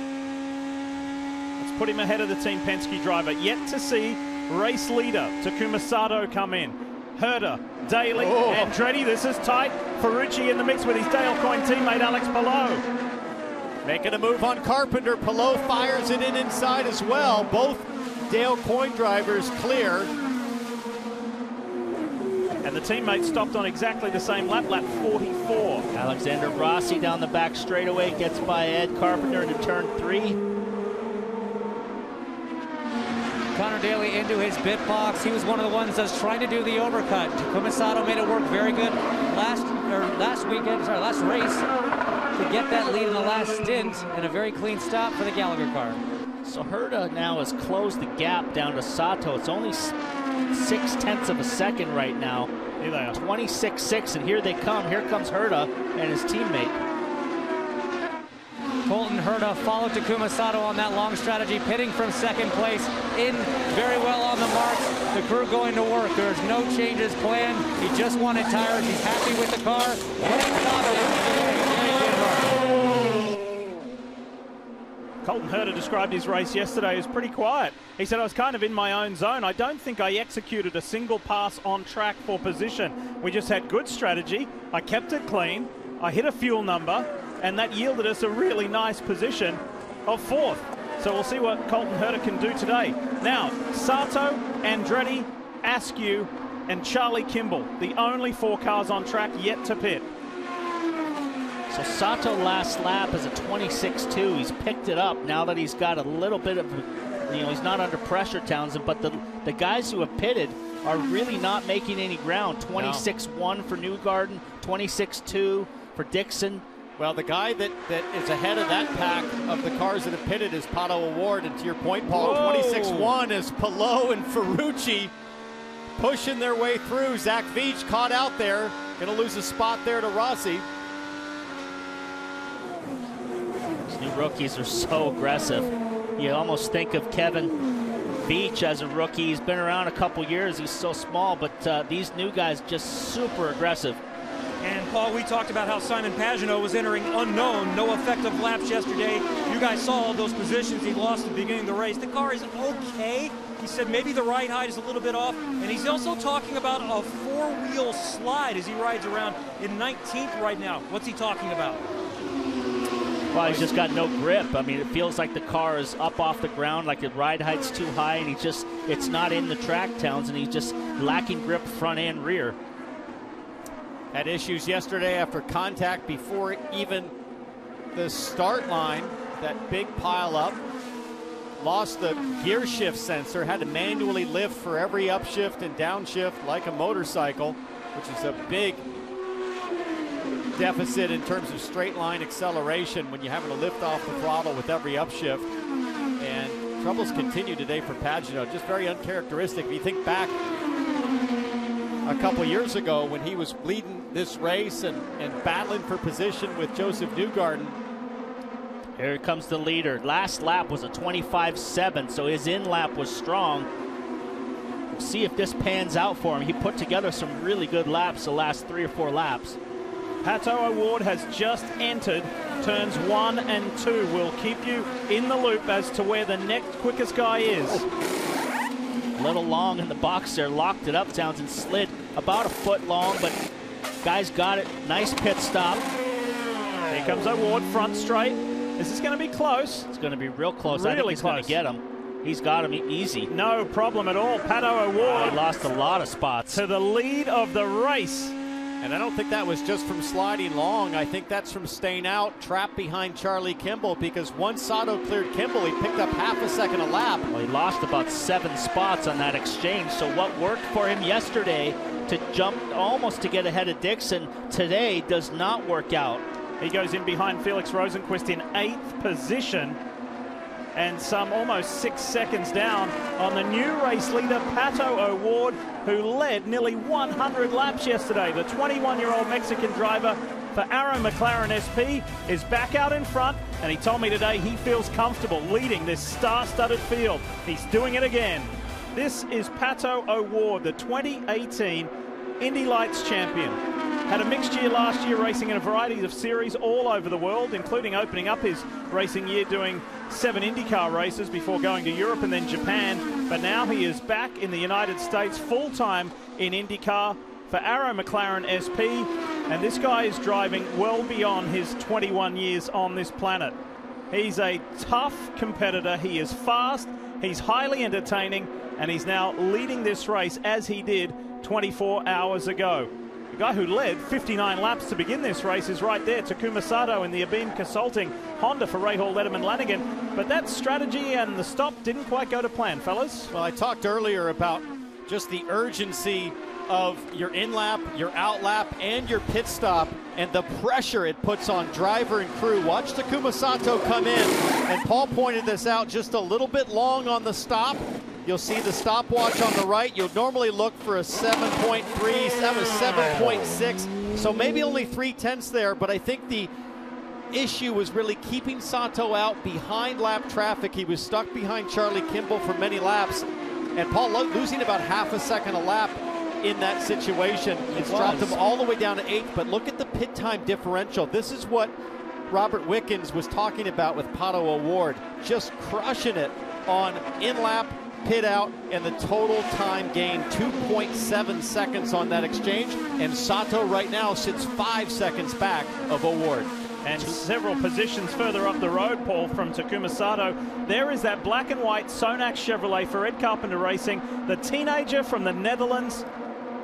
Let's put him ahead of the Team Penske driver. Yet to see race leader Takuma Sato come in. Herder, Daly, Andretti. This is tight. Ferrucci in the mix with his Dale Coyne teammate Alex Palou. Making a move on Carpenter. Palou fires it in inside as well. Both Dale Coyne drivers clear. And the teammate stopped on exactly the same lap 44. Alexander Rossi down the back straightaway gets by Ed Carpenter into turn 3. Connor Daly into his pit box. He was one of the ones that's trying to do the overcut. Takuma Sato made it work very good last race to get that lead in the last stint, and a very clean stop for the Gallagher car. So Herta now has closed the gap down to Sato. It's only 0.6 of a second right now. Here they are. 26.6, and here they come. Here comes Herta and his teammate. Colton Herta followed Takuma Sato on that long strategy, pitting from 2nd place, in very well on the marks. The crew going to work. There's no changes planned. He just wanted tires. He's happy with the car. Colton Herta described his race yesterday as pretty quiet. He said, I was kind of in my own zone. I don't think I executed a single pass on track for position. We just had good strategy. I kept it clean. I hit a fuel number, and that yielded us a really nice position of 4th. So we'll see what Colton Herta can do today. Now, Sato, Andretti, Askew, and Charlie Kimball, the only 4 cars on track yet to pit. So Sato last lap is a 26.2. He's picked it up now that he's got a little bit of he's not under pressure, Townsend, but the guys who have pitted are really not making any ground. 26-1 for Newgarden, 26-2 for Dixon. Well, the guy that is ahead of that pack of the cars that have pitted is Pato O'Ward, and to your point, Paul, 26-1 is Palou and Ferrucci pushing their way through. Zach Veach caught out there, going to lose a spot there to Rossi. These new rookies are so aggressive. You almost think of Kevin Veach as a rookie. He's been around a couple years. He's so small, but these new guys just super aggressive. And Paul, we talked about how Simon Pagenaud was entering unknown, no effective laps yesterday. You guys saw all those positions he lost at the beginning of the race. The car is okay. He said maybe the ride height is a little bit off, and he's also talking about a four-wheel slide as he rides around in 19th right now. What's he talking about? Well, he's just got no grip. I mean, it feels like the car is up off the ground, like the ride height's too high, and it's not in the track, Townsend. He's just lacking grip front and rear. Had issues yesterday after contact before even the start line, that big pile up. Lost the gear shift sensor, had to manually lift for every upshift and downshift like a motorcycle, which is a big deficit in terms of straight line acceleration when you're having to lift off the throttle with every upshift. And troubles continue today for Pagenaud, just very uncharacteristic. If you think back a couple years ago when he was leading this race and battling for position with Joseph Newgarden. Here comes the leader. Last lap was a 25.7, so his in-lap was strong. We'll see if this pans out for him. He put together some really good laps the last 3 or 4 laps. Pato O'Ward has just entered turns 1 and 2. We'll keep you in the loop as to where the next quickest guy is. A little long in the box there, locked it up, Townsend slid about a foot long, but guys got it. Nice pit stop. Here comes O'Ward, front straight. Is this going to be close? It's going to be real close. Really I think he's close. going to get him. He's got him easy. No problem at all. Pato O'Ward he lost a lot of spots. To the lead of the race. And I don't think that was just from sliding long. I think that's from staying out, trapped behind Charlie Kimball, because once Sato cleared Kimball, he picked up half a second a lap. Well, he lost about 7 spots on that exchange. So what worked for him yesterday to jump almost to get ahead of Dixon today does not work out. He goes in behind Felix Rosenquist in 8th position and some almost 6 seconds down on the new race leader, Pato O'Ward, who led nearly 100 laps yesterday. The 21-year-old Mexican driver for Arrow McLaren SP is back out in front, and he told me today he feels comfortable leading this star-studded field. He's doing it again. This is Pato O'Ward, the 2018 Indy Lights champion. Had a mixed year last year, racing in a variety of series all over the world, including opening up his racing year doing 7 IndyCar races before going to Europe and then Japan. But now he is back in the United States full-time in IndyCar for Arrow McLaren SP. And this guy is driving well beyond his 21 years on this planet. He's a tough competitor. He is fast. He's highly entertaining. And he's now leading this race as he did 24 hours ago. The guy who led 59 laps to begin this race is right there, Takuma Sato in the Abim Consulting Honda for Rahal Letterman Lanigan. But that strategy and the stop didn't quite go to plan, fellas. Well, I talked earlier about just the urgency of your in-lap, your out-lap, and your pit stop, and the pressure it puts on driver and crew. Watch Takuma Sato come in, and Paul pointed this out, just a little bit long on the stop. You'll see the stopwatch on the right. You'll normally look for a 7.3, 7.6, so maybe only 0.3 there, but I think the issue was really keeping Sato out behind lap traffic. He was stuck behind Charlie Kimball for many laps, and Paul losing about half a second a lap in that situation. It's dropped him all the way down to 8th, but look at the pit time differential. This is what Robert Wickens was talking about with Pato O'Ward, just crushing it on in-lap, pit out, and the total time gain, 2.7 seconds on that exchange, and Sato right now sits 5 seconds back of O'Ward. And several positions further up the road, Paul, from Takuma Sato, there is that black and white Sonax Chevrolet for Ed Carpenter Racing, the teenager from the Netherlands,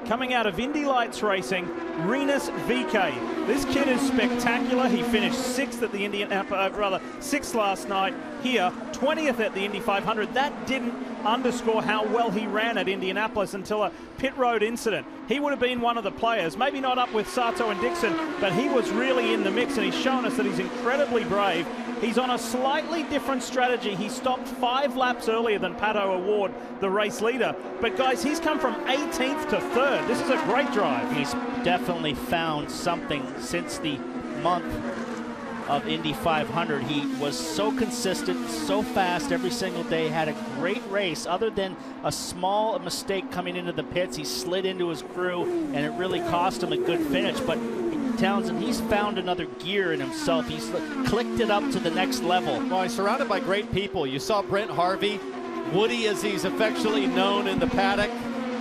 coming out of Indy Lights Racing, Rinus VK. This kid is spectacular. He finished 6th at the sixth last night here, 20th at the Indy 500. That didn't underscore how well he ran at Indianapolis until a pit road incident. He would have been one of the players, maybe not up with Sato and Dixon, but he was really in the mix, and he's shown us that he's incredibly brave. He's on a slightly different strategy. He stopped 5 laps earlier than Pato O'Ward, the race leader. But guys, he's come from 18th to 3rd. This is a great drive. He's definitely found something since the month of Indy 500. He was so consistent, so fast every single day, had a great race. Other than a small mistake coming into the pits, he slid into his crew, and it really cost him a good finish. But Townsend, he's found another gear in himself. He's clicked it up to the next level. Well, he's surrounded by great people. You saw Brent Harvey, Woody as he's affectionately known in the paddock.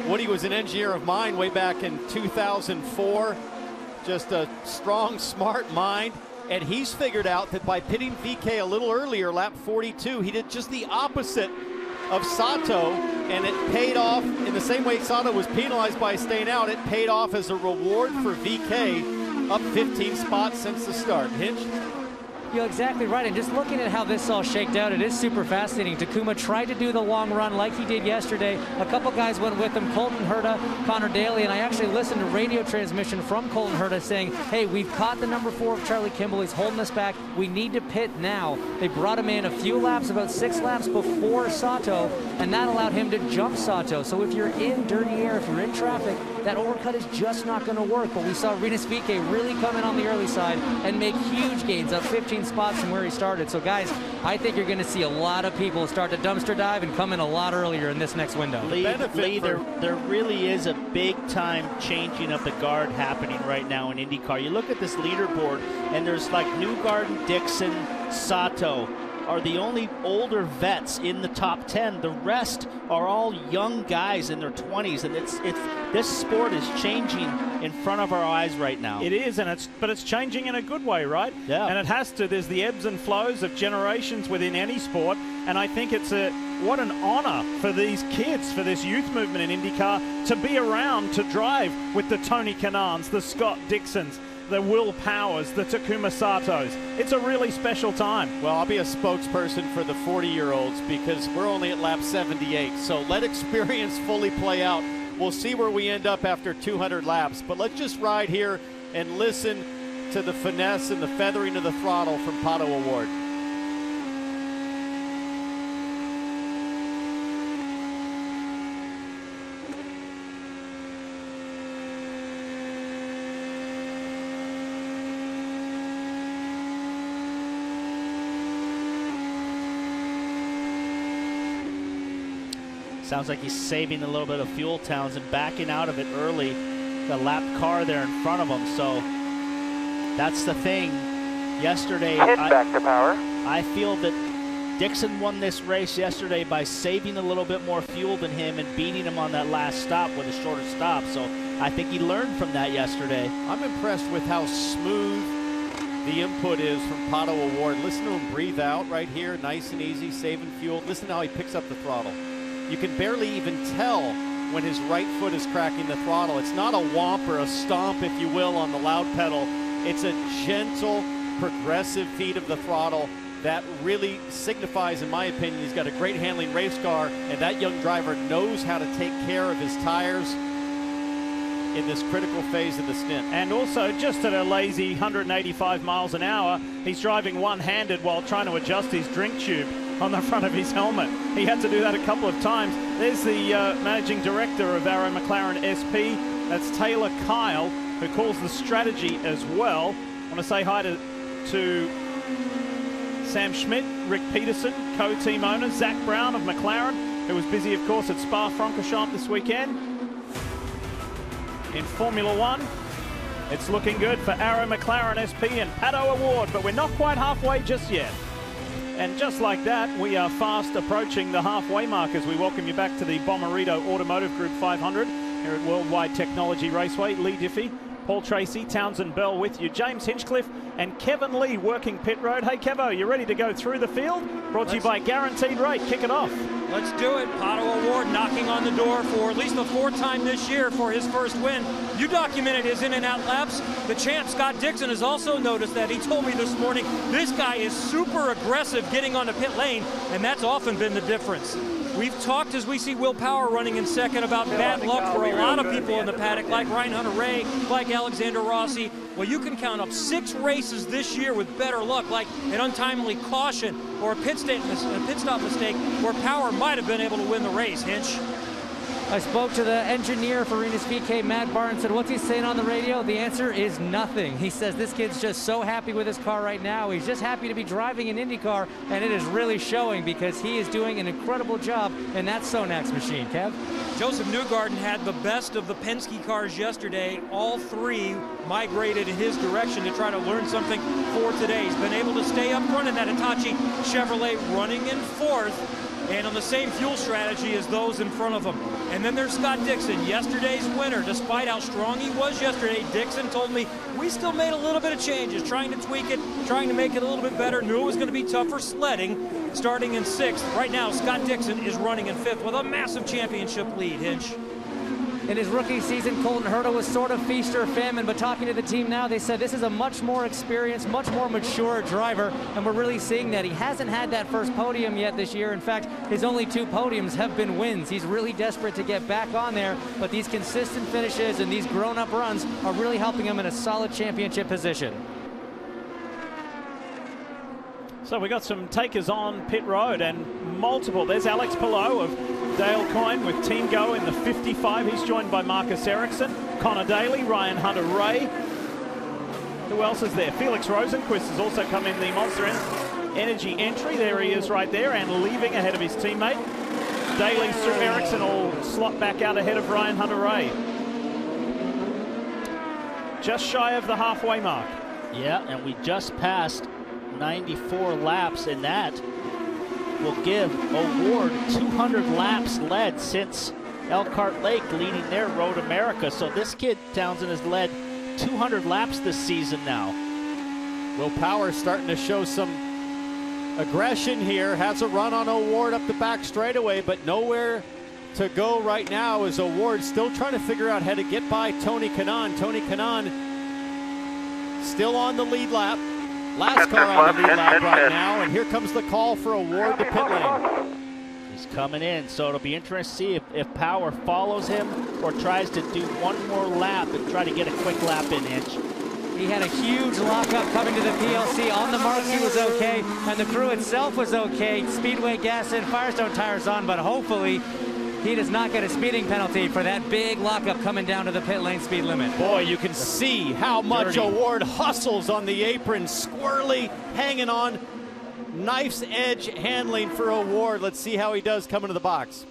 Woody was an engineer of mine way back in 2004. Just a strong, smart mind. And he's figured out that by pitting VK a little earlier, lap 42, he did just the opposite of Sato, and it paid off in the same way Sato was penalized by staying out. It paid off as a reward for VK, up 15 spots since the start. Hinch? You're exactly right, and just looking at how this all shaked out, it is super fascinating. Takuma tried to do the long run like he did yesterday. A couple guys went with him, Colton Herta, Connor Daly, and I actually listened to radio transmission from Colton Herta saying, hey, we've caught the number 4 of Charlie Kimball. He's holding us back. We need to pit now. They brought him in a few laps, about 6 laps before Sato, and that allowed him to jump Sato. So if you're in dirty air, if you're in traffic, that overcut is just not going to work. But we saw Rinus VK really come in on the early side and make huge gains, up 15 spots from where he started. So guys, I think you're going to see a lot of people start to dumpster dive and come in a lot earlier in this next window. Lee, there really is a big time changing of the guard happening right now in IndyCar. You look at this leaderboard and there's like Newgarden, Dixon, Sato are the only older vets in the top 10. The rest are all young guys in their 20s, and this sport is changing in front of our eyes right now. It is, but it's changing in a good way, right? Yeah. And it has to. There's the ebbs and flows of generations within any sport, and I think it's what an honor for these kids, for this youth movement in IndyCar, to be around to drive with the Tony Kanans, the Scott Dixons, the Will Powers, the Takuma Satos. It's a really special time. Well, I'll be a spokesperson for the 40-year-olds because we're only at lap 78. So let experience fully play out. We'll see where we end up after 200 laps. But let's just ride here and listen to the finesse and the feathering of the throttle from Pato O'Ward. Sounds like he's saving a little bit of fuel, Townsend, backing out of it early. The lap car there in front of him, so that's the thing. Yesterday, back to power. I feel that Dixon won this race yesterday by saving a little bit more fuel than him and beating him on that last stop with a shorter stop, so I think he learned from that yesterday. I'm impressed with how smooth the input is from Pato O'Ward. Listen to him breathe out right here, nice and easy, saving fuel. Listen to how he picks up the throttle. You can barely even tell when his right foot is cracking the throttle. It's not a whomp or a stomp, if you will, on the loud pedal. It's a gentle, progressive feed of the throttle that really signifies, in my opinion, he's got a great handling race car, and that young driver knows how to take care of his tires in this critical phase of the stint. And also, just at a lazy 185 miles an hour, he's driving one-handed while trying to adjust his drink tube on the front of his helmet. He had to do that a couple of times. There's the managing director of Arrow McLaren SP. That's Taylor Kyle, who calls the strategy as well. I want to say hi to Sam Schmidt, Rick Peterson, co-team owner, Zach Brown of McLaren, who was busy, of course, at Spa-Francorchamps this weekend. In Formula One, it's looking good for Arrow McLaren SP and Pato O'Ward, but we're not quite halfway just yet. And just like that, we are fast approaching the halfway mark as we welcome you back to the Bommarito Automotive Group 500 here at Worldwide Technology Raceway. Lee Diffie Paul Tracy, Townsend Bell with you. James Hinchcliffe and Kevin Lee working pit road. Hey, Kevo, you ready to go through the field? Brought to you by Guaranteed Rate. Kick it off. Let's do it. Pato O'Ward knocking on the door for at least the 4th time this year for his first win. You documented his in and out laps. The champ, Scott Dixon, has also noticed that. He told me this morning, this guy is super aggressive getting on the pit lane, and that's often been the difference. We've talked, as we see Will Power running in second, about bad luck for a lot of people in the paddock, like Ryan Hunter-Reay, like Alexander Rossi. Well, you can count up 6 races this year with better luck, like an untimely caution or a pit stop mistake where Power might have been able to win the race. Hinch. I spoke to the engineer for Rinus VeeKay, Matt Barnes, said, what's he saying on the radio? The answer is nothing. He says this kid's just so happy with his car right now. He's just happy to be driving an IndyCar, and it is really showing because he is doing an incredible job in that Sonax machine. Kev? Joseph Newgarden had the best of the Penske cars yesterday. All 3 migrated in his direction to try to learn something for today. He's been able to stay up front in that Hitachi Chevrolet, running in 4th. And on the same fuel strategy as those in front of him. And then there's Scott Dixon, yesterday's winner. Despite how strong he was yesterday, Dixon told me, we still made a little bit of changes, trying to tweak it, trying to make it a little bit better. Knew it was going to be tougher sledding, starting in 6th. Right now, Scott Dixon is running in 5th with a massive championship lead, Hinch. In his rookie season, Colton Herta was sort of feast or famine, but talking to the team now, they said this is a much more experienced, much more mature driver, and we're really seeing that. He hasn't had that first podium yet this year. In fact, his only 2 podiums have been wins. He's really desperate to get back on there, but these consistent finishes and these grown-up runs are really helping him in a solid championship position. So we got some takers on pit road and multiple. There's Alex Palou of Dale Coyne with Team Go in the 55. He's joined by Marcus Ericsson, Connor Daly, Ryan Hunter-Reay. Who else is there? Felix Rosenquist has also come in the Monster Energy entry. There he is right there and leaving ahead of his teammate. Daly, Sue Ericsson all slot back out ahead of Ryan Hunter-Reay. Just shy of the halfway mark. Yeah, and we just passed 94 laps, and that will give O'Ward 200 laps led since Elkhart Lake leading their Road America. So this kid, Townsend, has led 200 laps this season now. Will Power starting to show some aggression here. Has a run on O'Ward up the back straightaway, but nowhere to go right now as O'Ward still trying to figure out how to get by Tony Kanaan. Tony Kanaan still on the lead lap. Last car on the lead lap right now, and here comes the call for O'Ward to pit lane. He's coming in, so it'll be interesting to see if Power follows him or tries to do one more lap and try to get a quick lap in, Hinch. He had a huge lockup coming to the PLC. On the marks, he was okay, and the crew itself was okay. Speedway gas in, Firestone tires on, but hopefully he does not get a speeding penalty for that big lockup coming down to the pit lane speed limit. Boy, you can see how much O'Ward hustles on the apron, squirrely, hanging on. Knife's edge handling for O'Ward. Let's see how he does coming to the box.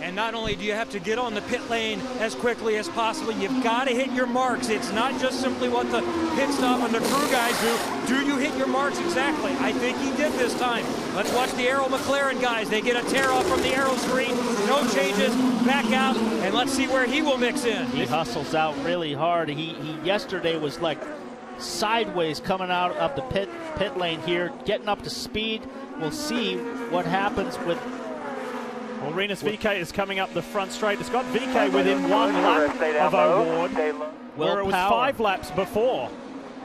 And not only do you have to get on the pit lane as quickly as possible, you've got to hit your marks. It's not just simply what the pit stop and the crew guys do. Do you hit your marks exactly? I think he did this time. Let's watch the Arrow McLaren guys. They get a tear off from the Arrow screen. No changes, back out, and let's see where he will mix in. He hustles out really hard. He yesterday was like sideways coming out of the pit lane here, getting up to speed. We'll see what happens with... Well, Rinus VeeKay is coming up the front straight. It's got VeeKay within 1 lap of O'Ward, where it was 5 laps before.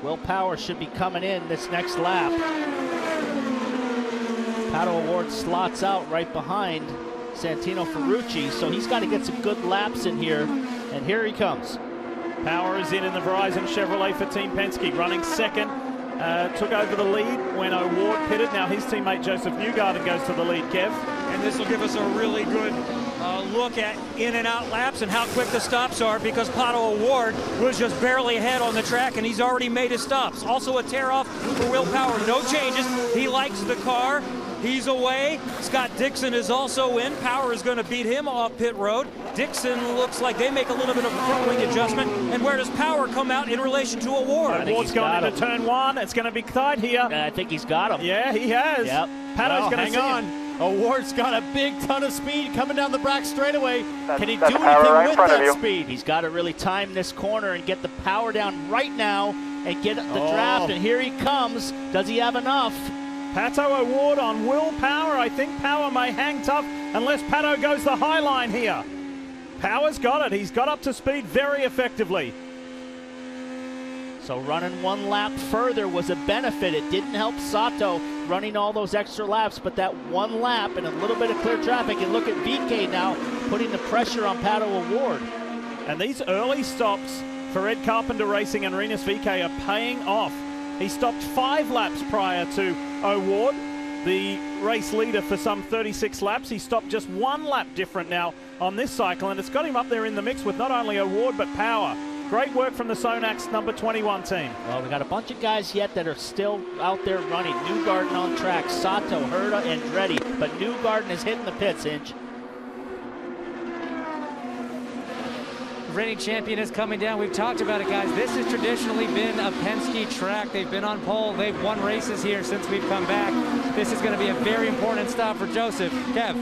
Will Power should be coming in this next lap. Pato O'Ward slots out right behind Santino Ferrucci, so he's got to get some good laps in here, and here he comes. Power is in the Verizon Chevrolet for Team Penske, running second. Took over the lead when O'Ward pitted. Now his teammate Joseph Newgarden goes to the lead, Kev. And this will give us a really good look at in and out laps and how quick the stops are, because Pato O'Ward was just barely ahead on the track and he's already made his stops. Also a tear off for Will Power. No changes. He likes the car. He's away. Scott Dixon is also in. Power is going to beat him off pit road. Dixon looks like they make a little bit of a front wing adjustment. And where does Power come out in relation to O'Ward? O'Ward's gone into turn 1. It's going to be tight here. I think he's got him. Yeah, he has. Yep. Pato's going to hang on. Award's got a big ton of speed coming down the back straightaway. Can he do anything right with that speed? He's got to really time this corner and get the power down right now and get the draft. And here he comes. Does he have enough? Pato Award on Will Power. I think Power may hang tough unless Pato goes the high line here. Power's got it. He's got up to speed very effectively. So running one lap further was a benefit. It didn't help Sato running all those extra laps, but that one lap and a little bit of clear traffic. And look at VK now putting the pressure on Pato Award. And these early stops for Ed Carpenter Racing and Rinus VK are paying off. He stopped 5 laps prior to Award, the race leader for some 36 laps. He stopped just 1 lap different now on this cycle, and it's got him up there in the mix with not only Award but Power. Great work from the Sonax number 21 team. Well, we got a bunch of guys yet that are still out there running. Newgarden on track, Sato, Herta, and Andretti, but Newgarden is hitting the pits, Inch. The reigning champion is coming down. We've talked about it, guys. This has traditionally been a Penske track. They've been on pole. They've won races here since we've come back. This is going to be a very important stop for Joseph. Kev.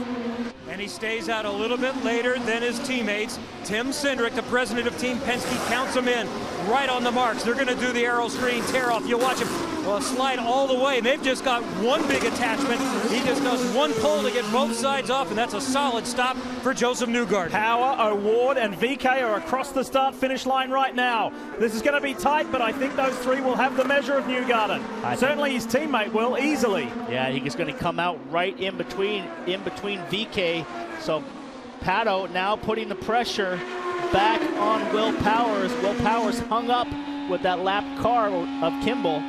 And he stays out a little bit later than his teammates. Tim Cindric, the president of Team Penske, counts them in right on the marks. They're going to do the aero screen tear off. You'll watch him slide all the way. They've just got one big attachment. He just does one pull to get both sides off, and that's a solid stop for Joseph Newgarden. Power, Award, and VK are across the start-finish line right now. This is going to be tight, but I think those 3 will have the measure of Newgarden. Certainly his teammate will easily. Yeah, he's going to come out right in between VK. So Pato now putting the pressure back on Will Power as Will Power's hung up with that lap car of Kimball.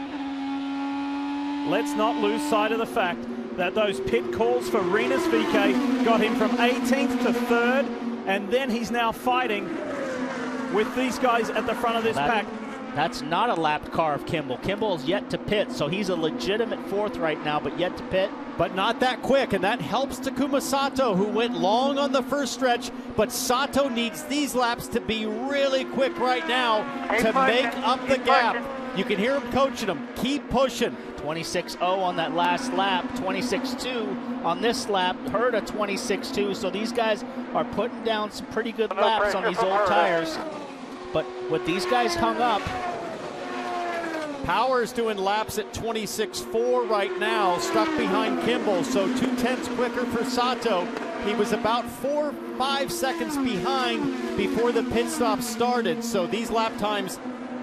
Let's not lose sight of the fact that those pit calls for Rinus VK got him from 18th to 3rd, and then he's now fighting with these guys at the front of this pack. That's not a lap car of Kimball. Kimball's yet to pit, so he's a legitimate 4th right now, but yet to pit. But not that quick, and that helps Takuma Sato, who went long on the first stretch, but Sato needs these laps to be really quick right now to make up the gap. You can hear him coaching him. Keep pushing. 26.0 on that last lap, 26.2 on this lap, Herta 26.2, so these guys are putting down some pretty good laps on these old tires. But with these guys hung up, Power's doing laps at 26.4 right now, stuck behind Kimball, so 2/10 quicker for Sato. He was about 4 or 5 seconds behind before the pit stop started, so these lap times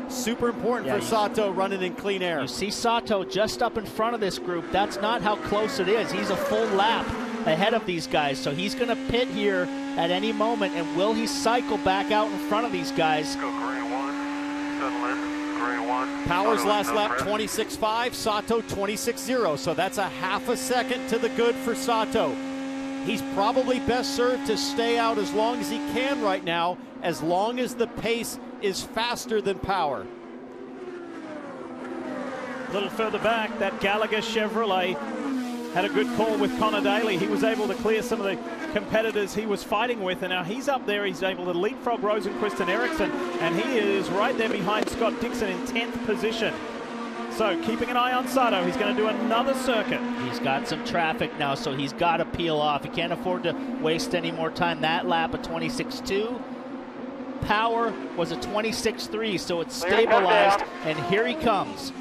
super important for Sato running in clean air. You see Sato just up in front of this group. That's not how close it is. He's a full lap ahead of these guys, so he's going to pit here at any moment, and will he cycle back out in front of these guys? Go green 1, settle in, green 1. Power's last lap 26.5, Sato 26.0, so that's a half a second to the good for Sato. He's probably best served to stay out as long as he can right now, as long as the pace is faster than Power. A little further back, that Gallagher Chevrolet had a good call with Connor Daly. He was able to clear some of the competitors he was fighting with, and now he's up there. He's able to leapfrog Rosenquist and Ericsson, and he is right there behind Scott Dixon in 10th position. So keeping an eye on Sato. He's going to do another circuit. He's got some traffic now, so he's got to peel off. He can't afford to waste any more time. That lap of 26.2. Power was a 26.3, so it's stabilized, and here he comes.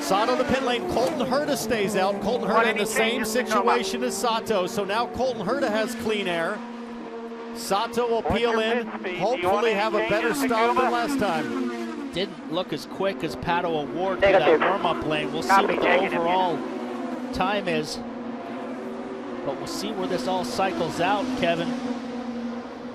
Sato to pit lane. Colton Herta stays out. Colton Herta in the same situation as Sato, so now Colton Herta has clean air. Sato will peel in, hopefully have a better start than last time. Didn't look as quick as Pato Award for that warm-up lane. We'll see what the overall time is, but we'll see where this all cycles out, Kevin.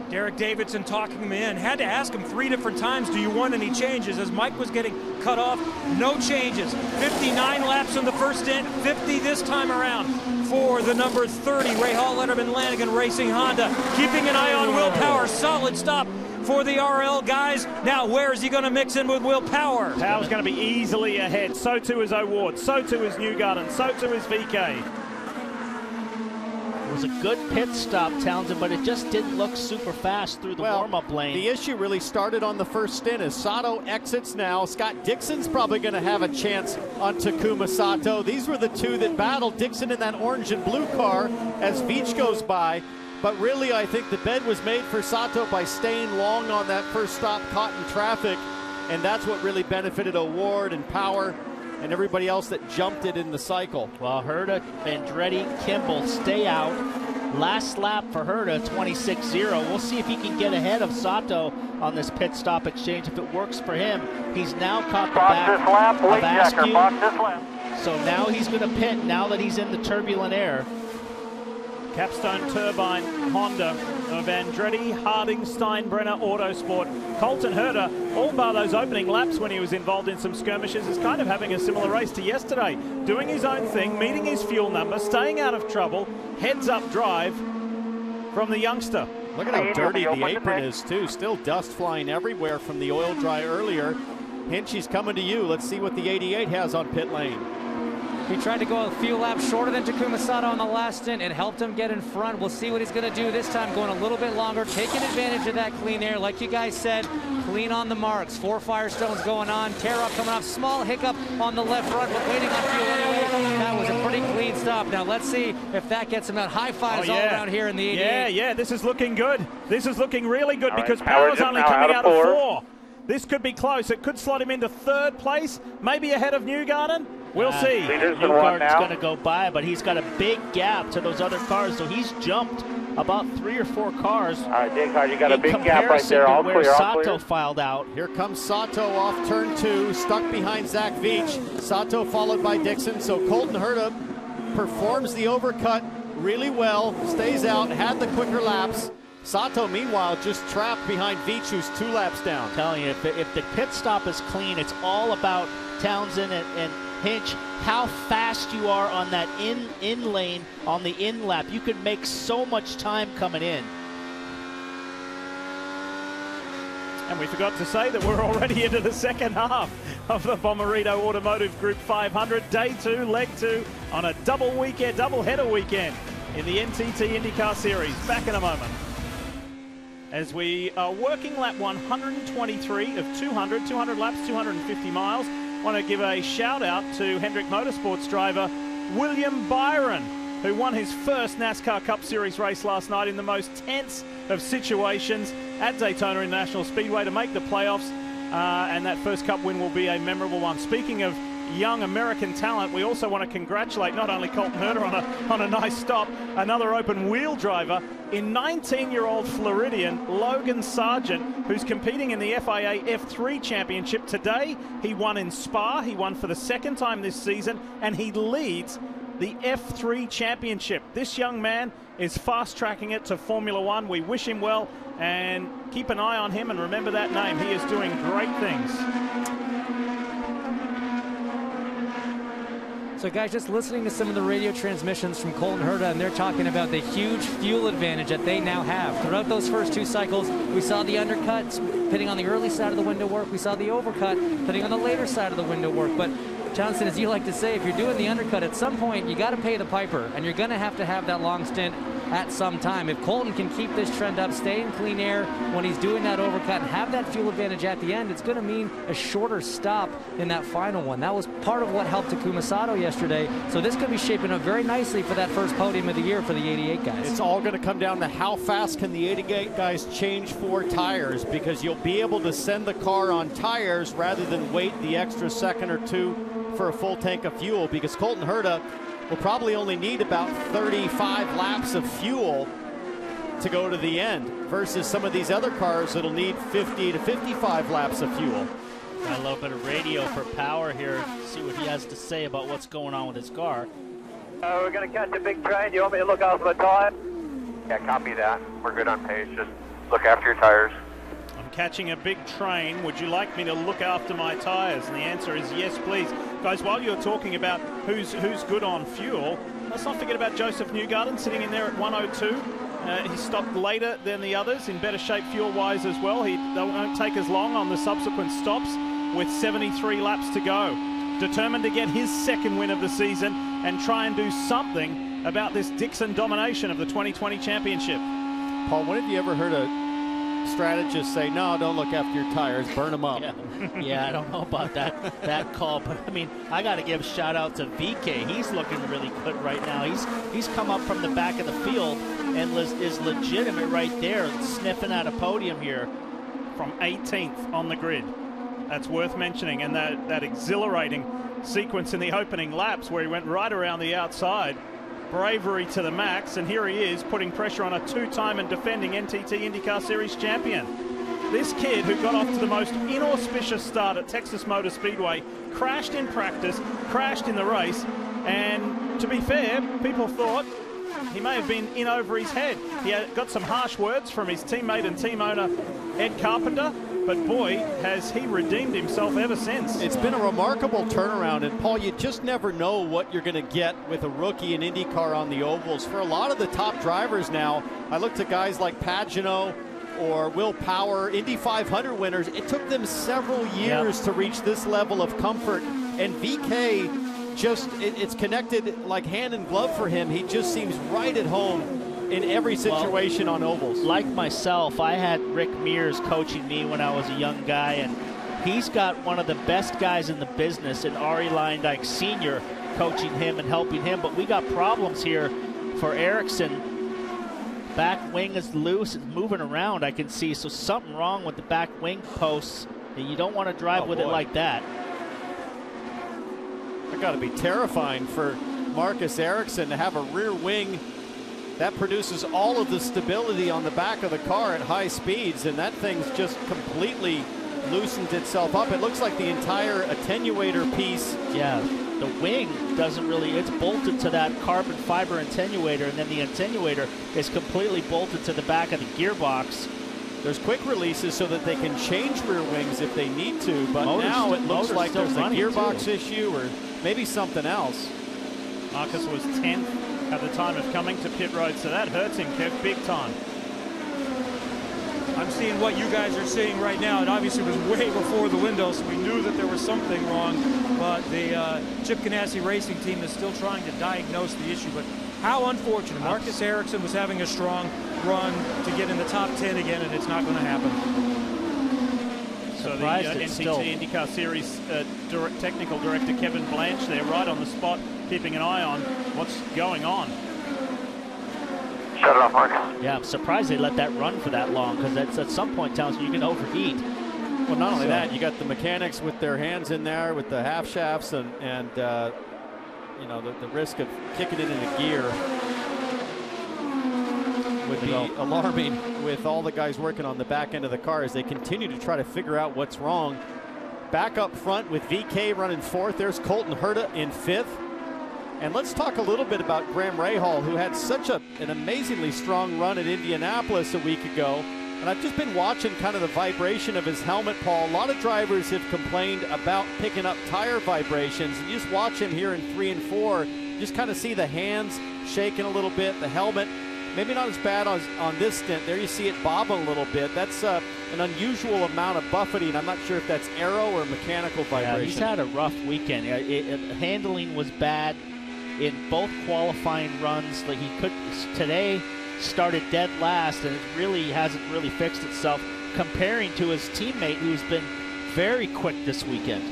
Derek Davidson talking him in. Had to ask him 3 different times, do you want any changes? As Mike was getting cut off, no changes. 59 laps in the first stint, 50 this time around for the number 30, Ray Hall, Letterman, Lanigan Racing Honda. Keeping an eye on Will Power. Solid stop for the RL guys. Now, where is he going to mix in with Will Power? Power's going to be easily ahead. So too is Award. So too is Newgarden. So too is VK. It was a good pit stop, Townsend, but it just didn't look super fast through the warm-up lane. The issue really started on the first stint as Sato exits now. Scott Dixon's probably going to have a chance on Takuma Sato. These were the two that battled. Dixon in that orange and blue car as Veach goes by. But really, I think the bed was made for Sato by staying long on that first stop, caught in traffic. And that's what really benefited O'Ward and Power and everybody else that jumped it in the cycle. Well, Herta, Andretti, Kimball stay out. Last lap for Herta, 26-0. We'll see if he can get ahead of Sato on this pit stop exchange. If it works for him, he's now caught the back of Askew. So now he's going to pit now that he's in the turbulent air. Capstone Turbine Honda of Andretti, Harding, Steinbrenner, Autosport. Colton Herta, all bar those opening laps when he was involved in some skirmishes, is kind of having a similar race to yesterday. Doing his own thing, meeting his fuel number, staying out of trouble, heads-up drive from the youngster. Look at how dirty the apron is, too. Still dust flying everywhere from the oil dry earlier. Hinchy's coming to you. Let's see what the 88 has on pit lane. He tried to go a few laps shorter than Takuma Sato on the last stint. It helped him get in front. We'll see what he's going to do this time, going a little bit longer, taking advantage of that clean air. Like you guys said, clean on the marks. 4 Firestones going on. Tear-off coming off. Small hiccup on the left front, but waiting on fuel anyway. That was a pretty clean stop. Now let's see if that gets him out. High fives all around here in the 88. Yeah, this is looking good. This is looking really good because Power's only coming out of 4. This could be close. It could slot him into 3rd place, maybe ahead of Newgarden. We'll see. Newgarden's going to go by, but he's got a big gap to those other cars, so he's jumped about 3 or 4 cars. All right, J-Car, you got a big gap right there. All clear, Sato filed out. Here comes Sato off turn 2, stuck behind Zach Veach. Sato followed by Dixon, so Colton Herta performs the overcut really well, stays out, had the quicker laps. Sato, meanwhile, just trapped behind Veach, who's 2 laps down. I'm telling you, if the pit stop is clean, it's all about Townsend and Hinch, how fast you are on that in lane on the in lap. You could make so much time coming in. And we forgot to say that we're already into the second half of the Bommarito Automotive Group 500, day 2, leg 2, on a double-header weekend in the NTT IndyCar Series. Back in a moment. As we are working lap 123 of 200 laps, 250 miles. Want to give a shout out to Hendrick Motorsports driver William Byron, who won his first NASCAR Cup Series race last night in the most tense of situations at Daytona International Speedway to make the playoffs, and that first Cup win will be a memorable one. Speaking of young American talent, we also want to congratulate not only Colton Herta on a nice stop, another open wheel driver in 19-year-old Floridian Logan Sergeant, who's competing in the FIA F3 Championship. Today, he won in Spa. He won for the 2nd time this season, and he leads the F3 Championship. This young man is fast-tracking it to Formula One. We wish him well, and keep an eye on him, and remember that name. He is doing great things. So guys, just listening to some of the radio transmissions from Colton Herta, and they're talking about the huge fuel advantage that they now have. Throughout those first 2 cycles, we saw the undercuts pitting on the early side of the window work. We saw the overcut pitting on the later side of the window work. But Townsend, as you like to say, if you're doing the undercut, at some point you got to pay the piper, and you're going to have that long stint at some time. If Colton can keep this trend up, stay in clean air when he's doing that overcut, and have that fuel advantage at the end, it's going to mean a shorter stop in that final one. That was part of what helped Takuma Sato yesterday. So this could be shaping up very nicely for that first podium of the year for the 88 guys. It's all going to come down to how fast can the 88 guys change 4 tires, because you'll be able to send the car on tires rather than wait the extra second or 2 for a full tank of fuel, because Colton Herta will probably only need about 35 laps of fuel to go to the end, versus some of these other cars that'll need 50 to 55 laps of fuel. Got a little bit of radio for Power here, see what he has to say about what's going on with his car. We're going to catch a big train. You want me to look after my tire? Yeah, copy that. We're good on pace. Just look after your tires. I'm catching a big train. Would you like me to look after my tires? And the answer is yes, please. Guys, while you're talking about who's good on fuel, let's not forget about Joseph Newgarden sitting in there at 102. He stopped later than the others, in better shape fuel-wise as well. They won't take as long on the subsequent stops with 73 laps to go. Determined to get his 2nd win of the season and try and do something about this Dixon domination of the 2020 championship. Paul, when have you ever heard a strategist say, no, don't look after your tires, burn them up? Yeah, I don't know about that call, but I mean, I got to give a shout out to VK. He's looking really good right now. He's come up from the back of the field and is legitimate right there, sniffing at a podium here. From 18th on the grid. That's worth mentioning, and that exhilarating sequence in the opening laps where he went right around the outside. Bravery to the max, and here he is putting pressure on a two-time and defending NTT IndyCar Series champion. This kid, who got off to the most inauspicious start at Texas Motor Speedway, crashed in practice, crashed in the race, and to be fair, people thought he may have been in over his head. He had got some harsh words from his teammate and team owner, Ed Carpenter, but boy, has he redeemed himself ever since. It's been a remarkable turnaround, and Paul, you just never know what you're going to get with a rookie in IndyCar on the ovals. For a lot of the top drivers now, I looked at guys like Pagano or Will Power, Indy 500 winners. It took them several years to reach this level of comfort, and VK it's connected like hand in glove for him. He just seems right at home in every situation on ovals. Like myself, I had Rick Mears coaching me when I was a young guy, and he's got one of the best guys in the business in Ari Leyendijk Sr. coaching him and helping him. But we got problems here for Ericsson. Back wing is loose, it's moving around, I can see. So something wrong with the back wing posts, and you don't want to drive with it like that. It's got to be terrifying for Marcus Ericsson to have a rear wing that produces all of the stability on the back of the car at high speeds, and that thing's just completely loosened itself up. It looks like the entire attenuator piece. Yeah, the wing doesn't really, it's bolted to that carbon fiber attenuator, and then the attenuator is completely bolted to the back of the gearbox. There's quick releases so that they can change rear wings if they need to, but now it looks like there's a gearbox issue or maybe something else. Marcus was 10th at the time of coming to pit road, so that hurts him, Kev, big time. I'm seeing what you guys are seeing right now. It obviously was way before the window, so we knew that there was something wrong, but the Chip Ganassi Racing team is still trying to diagnose the issue. But how unfortunate. Marcus Ericsson was having a strong run to get in the top 10 again, and it's not going to happen. So the NTT IndyCar Series technical director Kevin Blanche there, right on the spot, keeping an eye on what's going on. Shut it off, Marcus. Yeah, I'm surprised they let that run for that long, because that's at some point tells you can overheat. Well, not only that, you got the mechanics with their hands in there with the half shafts, and you know, the risk of kicking it into gear would be alarming with all the guys working on the back end of the car as they continue to try to figure out what's wrong. Back up front with VK running fourth. There's Colton Herta in fifth. And let's talk a little bit about Graham Rahal, who had such an amazingly strong run at Indianapolis a week ago. And I've just been watching kind of the vibration of his helmet, Paul. A lot of drivers have complained about picking up tire vibrations. And you just watch him here in 3 and 4, just kind of see the hands shaking a little bit, the helmet. Maybe not as bad as on this stint. There you see it bob a little bit. That's an unusual amount of buffeting. I'm not sure if that's aero or mechanical vibration. Yeah, he's had a rough weekend. Handling was bad in both qualifying runs. Like he could today started dead last, and it really hasn't really fixed itself comparing to his teammate who's been very quick this weekend.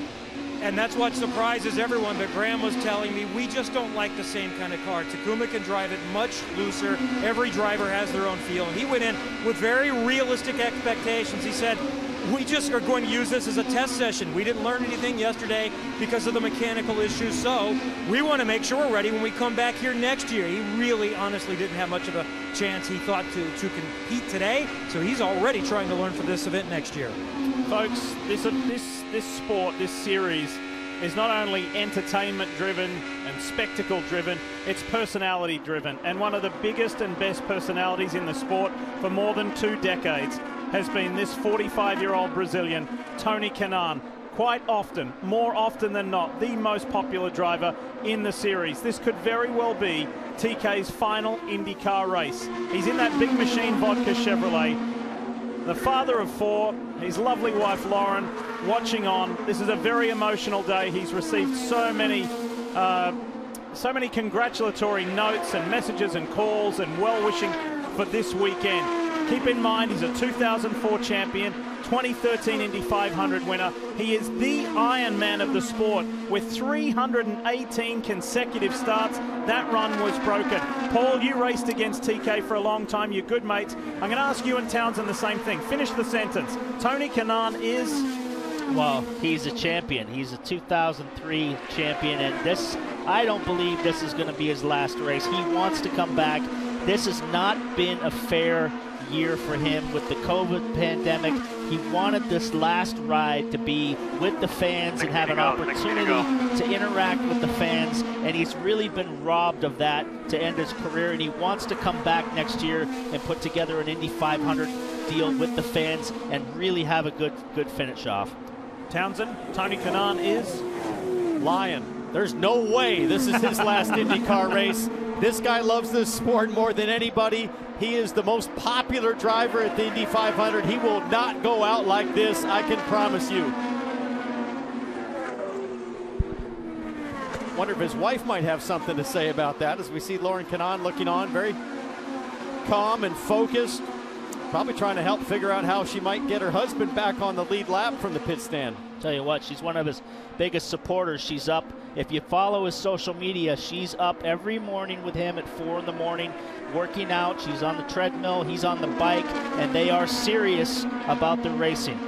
And that's what surprises everyone, but Graham was telling me we just don't like the same kind of car. Takuma can drive it much looser. Every driver has their own feel. And he went in with very realistic expectations. He said, we just are going to use this as a test session. We didn't learn anything yesterday because of the mechanical issues, so we want to make sure we're ready when we come back here next year. He really honestly didn't have much of a chance, he thought, to compete today, so he's already trying to learn for this event next year. Folks, this sport, this series, is not only entertainment driven and spectacle driven, it's personality driven. And one of the biggest and best personalities in the sport for more than 2 decades has been this 45-year-old Brazilian, Tony Kanaan. Quite often, more often than not, the most popular driver in the series. This could very well be TK's final IndyCar race. He's in that Big Machine Vodka Chevrolet. The father of 4, his lovely wife Lauren watching on. This is a very emotional day. He's received so many so many congratulatory notes and messages and calls and well-wishing for this weekend. Keep in mind, he's a 2004 champion, 2013 Indy 500 winner. He is the Iron Man of the sport with 318 consecutive starts. That run was broken. Paul, you raced against TK for a long time. You're good mates. I'm going to ask you and Townsend the same thing. Finish the sentence. Tony Kanaan is... Well, he's a champion. He's a 2003 champion, and this, I don't believe this is going to be his last race. He wants to come back. This has not been a fair year for him with the COVID pandemic. He wanted this last ride to be with the fans and have an opportunity to interact with the fans, and he's really been robbed of that to end his career, and he wants to come back next year and put together an Indy 500 deal with the fans and really have a good finish off. Townsend, Tony Kanaan is lying. There's no way this is his last IndyCar race. This guy loves this sport more than anybody. He is the most popular driver at the Indy 500. He will not go out like this, I can promise you. Wonder if his wife might have something to say about that, as we see Lauren Kanaan looking on, very calm and focused. Probably trying to help figure out how she might get her husband back on the lead lap from the pit stand. Tell you what, she's one of his biggest supporters. She's up, if you follow his social media, she's up every morning with him at 4 in the morning, working out. She's on the treadmill, he's on the bike, and they are serious about the racing.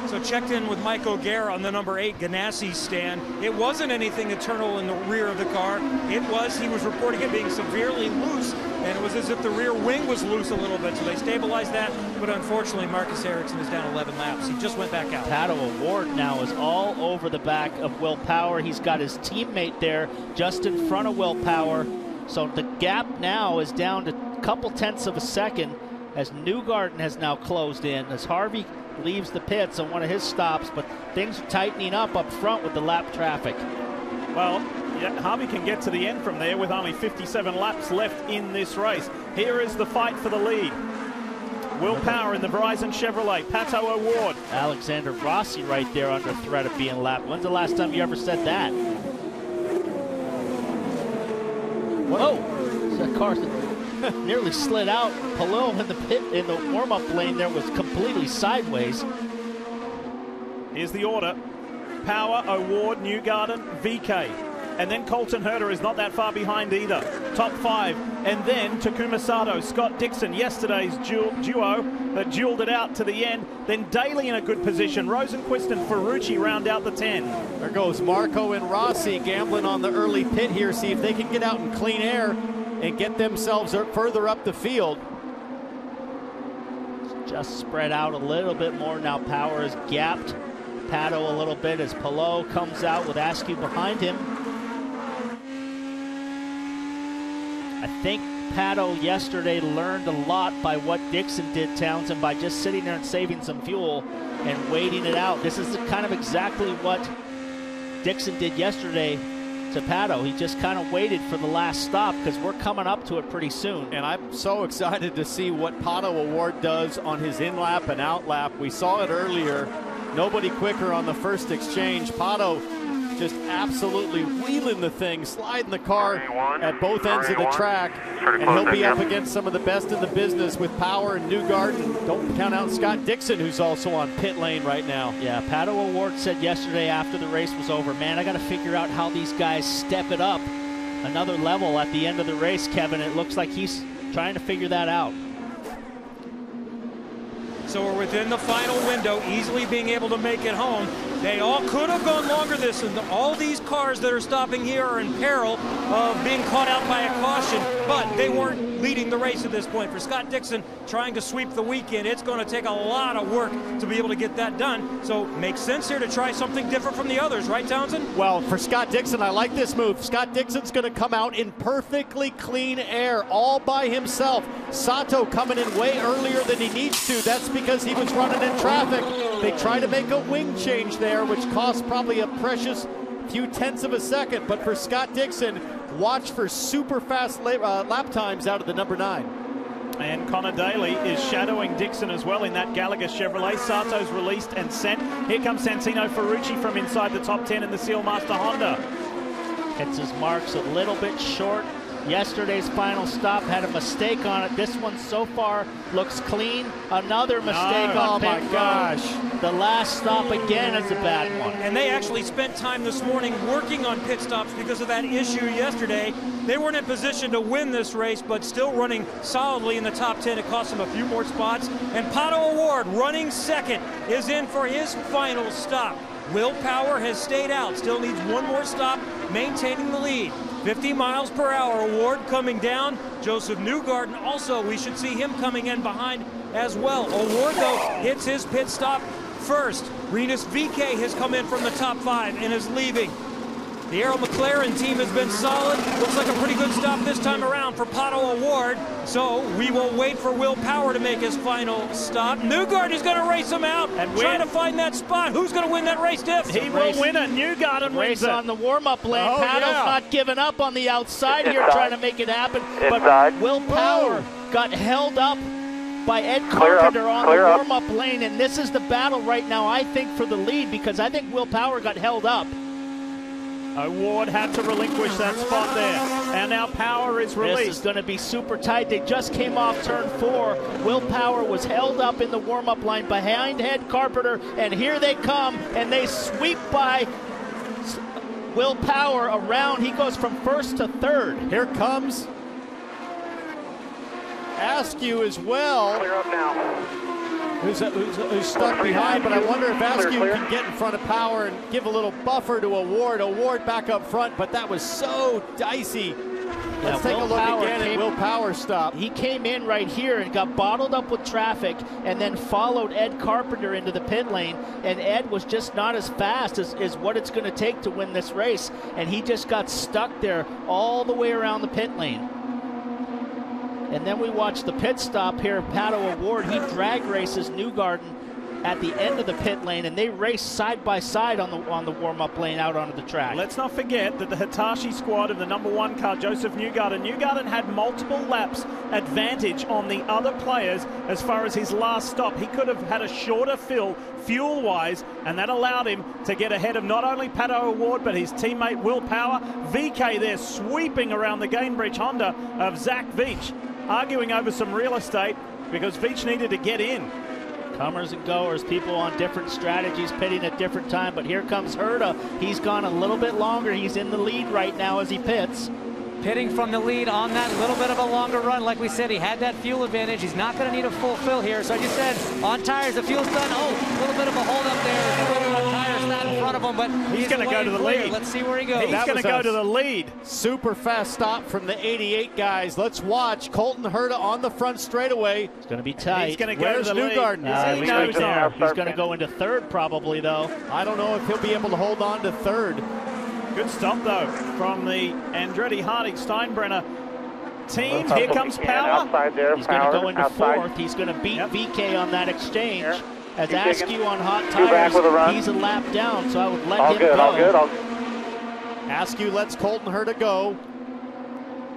So checked in with Mike O'Gara on the number 8 Ganassi stand. It wasn't anything internal in the rear of the car. He was reporting it being severely loose, and it was as if the rear wing was loose a little bit, so they stabilized that, but unfortunately Marcus Ericsson is down 11 laps. He just went back out. Pato O'Ward now is all over the back of Will Power. He's got his teammate there just in front of Will Power, so the gap now is down to a couple tenths of a second as Newgarden has now closed in, as Harvey leaves the pits on one of his stops, but things are tightening up front with the lap traffic. Well, yeah, Harvey can get to the end from there with only 57 laps left in this race. Here is the fight for the lead. Will Power in the Verizon Chevrolet, Pato O'Ward. Alexander Rossi right there under threat of being lapped. When's the last time you ever said that? Whoa, that car nearly slid out. Palou in the pit, in the warm-up lane there, was completely sideways. Here's the order. Power, O'Ward, Newgarden, VK. And then Colton Herter is not that far behind either. Top 5. And then Takuma Sato, Scott Dixon, yesterday's duo that dueled it out to the end. Then Daly in a good position. Rosenquist and Ferrucci round out the 10. There goes Marco and Rossi gambling on the early pit here, see if they can get out in clean air and get themselves further up the field. Just spread out a little bit more now. Power is gapped Pato a little bit as Palou comes out with Askew behind him. I think Pato yesterday learned a lot by what Dixon did, Townsend, by just sitting there and saving some fuel and waiting it out. This is kind of exactly what Dixon did yesterday to Pato. He just kind of waited for the last stop because we're coming up to it pretty soon. And I'm so excited to see what Pato O'Ward does on his in-lap and out-lap. We saw it earlier. Nobody quicker on the first exchange. Pato just absolutely wheeling the thing, sliding the car at both ends of the track, and he'll be up against some of the best in the business with Power and Newgarden. Don't count out Scott Dixon, who's also on pit lane right now. Yeah, Pato O'Ward said yesterday after the race was over, man, I got to figure out how these guys step it up another level at the end of the race, Kevin. It looks like he's trying to figure that out. So we're within the final window, easily being able to make it home. They all could have gone longer this, and all these cars that are stopping here are in peril of being caught out by a caution, but they weren't leading the race at this point. For Scott Dixon trying to sweep the weekend, it's going to take a lot of work to be able to get that done. So makes sense here to try something different from the others, right, Townsend? Well, for Scott Dixon, I like this move. Scott Dixon's going to come out in perfectly clean air, all by himself. Sato coming in way earlier than he needs to. That's because he was running in traffic. They try to make a wing change there, which costs probably a precious few tenths of a second. But for Scott Dixon, watch for super fast lap times out of the number 9. And Connor Daly is shadowing Dixon as well in that Gallagher Chevrolet. Sato's released and sent. Here comes Santino Ferrucci from inside the top 10 in the Sealmaster Honda. Hits his marks a little bit short. Yesterday's final stop had a mistake on it. This one so far looks clean. Another mistake on pit road. Oh my gosh. The last stop again is a bad one. And they actually spent time this morning working on pit stops because of that issue yesterday. They weren't in position to win this race, but still running solidly in the top 10. It cost them a few more spots. And Pato O'Ward, running second, is in for his final stop. Will Power has stayed out, still needs one more stop, maintaining the lead. 50 miles per hour. O'Ward coming down. Joseph Newgarden also, we should see him coming in behind as well. O'Ward, though, hits his pit stop first. Rinus VeeKay has come in from the top 5 and is leaving. The Arrow McLaren team has been solid. Looks like a pretty good stop this time around for Pato O'Ward. So we will wait for Will Power to make his final stop. Newgarden is going to race him out and try to find that spot. Who's going to win that race, Diff? He will win it. Newgarden wins it. On the warm-up lane. Oh, Pato's not giving up on the outside here, trying to make it happen. But Will Power got held up by Ed Carpenter on the warm-up lane, and this is the battle right now, I think, for the lead, because I think Will Power got held up. O'Ward had to relinquish that spot there, and now Power is released. This is going to be super tight. They just came off turn 4. Will Power was held up in the warm-up line behind Ed Carpenter, and here they come, and they sweep by Will Power around. He goes from first to third. Here comes Askew as well. Clear up now. Who's stuck behind, but I wonder if Askew can get in front of Power and give a little buffer to O'Ward. O'Ward back up front, but that was so dicey. Let's take a look again at Will Power stop. He came in right here and got bottled up with traffic and then followed Ed Carpenter into the pit lane, and Ed was just not as fast as what it's going to take to win this race, and he just got stuck there all the way around the pit lane. And then we watch the pit stop here. Pato O'Ward, he drag races Newgarden at the end of the pit lane, and they race side by side on the warm-up lane out onto the track. Let's not forget that the Hitachi squad of the #1 car, Joseph Newgarden had multiple laps advantage on the other players as far as his last stop. He could have had a shorter fill fuel-wise, and that allowed him to get ahead of not only Pato O'Ward, but his teammate Will Power. VeeKay there sweeping around the Gainbridge Honda of Zach Veach, arguing over some real estate because Veach needed to get in. Comers and goers, people on different strategies, pitting at different time, but here comes Herta. He's gone a little bit longer. He's in the lead right now as he pits. Pitting from the lead on that little bit of a longer run. Like we said, he had that fuel advantage. He's not going to need a full fill here. So I just said, on tires, the fuel's done. Oh, a little bit of a hold up there. Tires not in front of him, but he's going to go to the lead. Let's see where he goes. He's going to go to the lead. Super fast stop from the 88 guys. Let's watch Colton Herta on the front straightaway. It's going to be tight. He's going to go Where's to the Newgarden? lead. He's going to go into third probably, though. I don't know if he'll be able to hold on to third. Good stop, though, from the Andretti Harding-Steinbrenner team. Here comes Power. He's going to go into fourth. He's going to beat VeeKay on that exchange. As Askew on hot tires, he's a lap down, so I would let him go. All good. Askew lets Colton Herta go.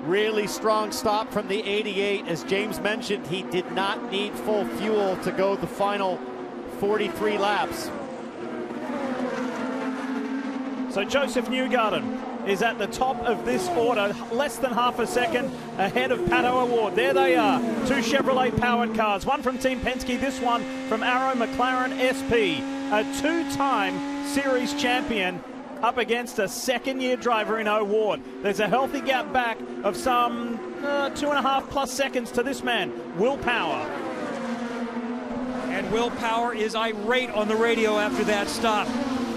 Really strong stop from the 88. As James mentioned, he did not need full fuel to go the final 43 laps. So Joseph Newgarden is at the top of this order, less than half a second ahead of Pato O'Ward. There they are, two Chevrolet-powered cars, one from Team Penske, this one from Arrow McLaren SP, a two-time series champion up against a second-year driver in O'Ward. There's a healthy gap back of some 2.5+ seconds to this man, Will Power. And Will Power is irate on the radio after that stop,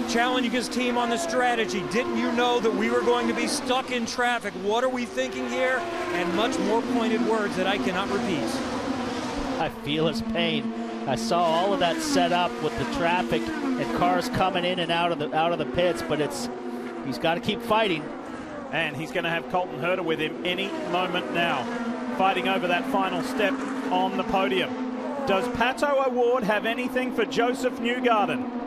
challenging his team on the strategy. Didn't you know that we were going to be stuck in traffic? What are we thinking here? And much more pointed words that I cannot repeat. I feel his pain. I saw all of that set up with the traffic and cars coming in and out of the pits, but he's got to keep fighting. And he's going to have Colton Herta with him any moment now, fighting over that final step on the podium. Does Pato O'Ward have anything for Joseph Newgarden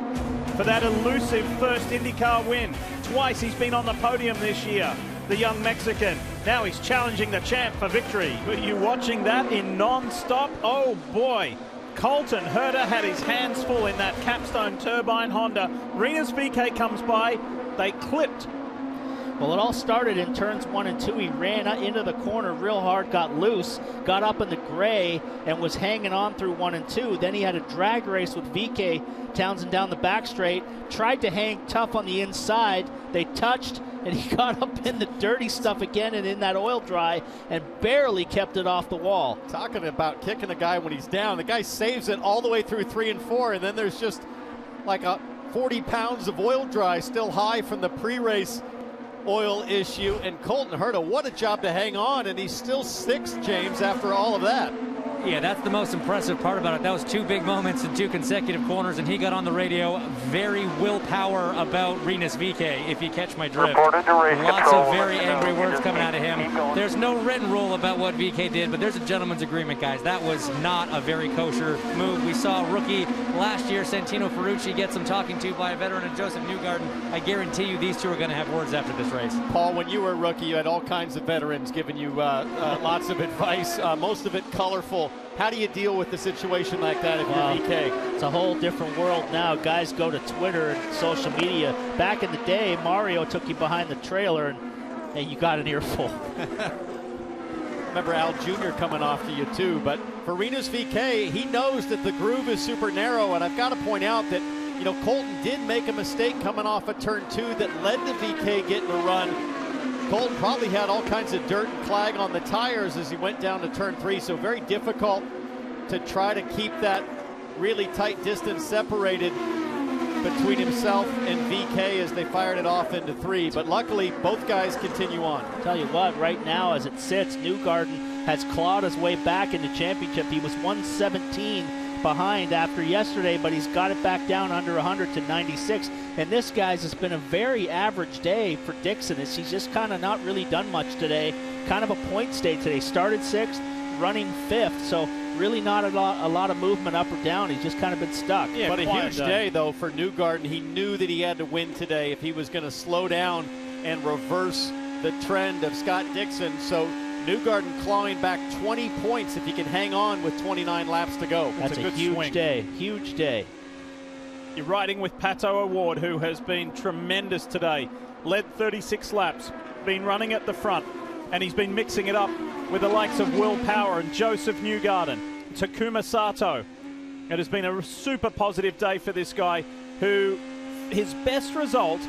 for that elusive first IndyCar win? Twice he's been on the podium this year. the young Mexican. Now he's challenging the champ for victory. Were you watching that in non-stop? Oh boy. Colton Herta had his hands full in that capstone turbine Honda. Rinus VeeKay comes by. They clipped. Well, it all started in turns 1 and 2. He ran into the corner real hard, got loose, got up in the gray, and was hanging on through 1 and 2. Then he had a drag race with VeeKay Townsend down the back straight, tried to hang tough on the inside. They touched, and he got up in the dirty stuff again and in that oil dry and barely kept it off the wall. Talking about kicking a guy when he's down. The guy saves it all the way through 3 and 4, and then there's just like 40 pounds of oil dry still high from the pre-race oil issue. And Colton Herta, what a job to hang on, and he's still 6th, James, after all of that. Yeah, that's the most impressive part about it. That was 2 big moments in 2 consecutive corners, and he got on the radio. Very willpower about Rinus VeeKay, if you catch my drift. Lots of very angry words coming out of him. There's no written rule about what VeeKay did, but there's a gentleman's agreement, guys. That was not a very kosher move. We saw a rookie last year, Santino Ferrucci, get some talking to by a veteran in Joseph Newgarden. I guarantee you these two are going to have words after this race. Paul, when you were a rookie, you had all kinds of veterans giving you lots of advice, most of it colorful. How do you deal with a situation like that if you're VeeKay? It's a whole different world now. Guys go to Twitter and social media. Back in the day, Mario took you behind the trailer and you got an earful. Remember Al Jr. coming off to you too, but for Rinus VeeKay, he knows that the groove is super narrow, and I've got to point out that, you know, Colton did make a mistake coming off of turn 2 that led to VeeKay getting a run. Colton probably had all kinds of dirt and clag on the tires as he went down to turn 3, so very difficult to try to keep that really tight distance separated between himself and VeeKay as they fired it off into 3. But luckily, both guys continue on. Tell you what, right now as it sits, Newgarden has clawed his way back into championship. He was 117 behind after yesterday, but he's got it back down under 100 to 96. And this, guys, has been a very average day for Dixon. He's just kind of not really done much today. Kind of a point stay today. Started 6th, running 5th. So really not a lot of movement up or down. He's just kind of been stuck. Yeah, but a huge day, though, for Newgarden. He knew that he had to win today if he was going to slow down and reverse the trend of Scott Dixon. So Newgarden clawing back 20 points if he can hang on with 29 laps to go. That's a good huge swing. Huge day. You're riding with Pato O'Ward, who has been tremendous today. Led 36 laps, been running at the front, and he's been mixing it up with the likes of Will Power and Joseph Newgarden, Takuma Sato. It has been a super positive day for this guy, who his best result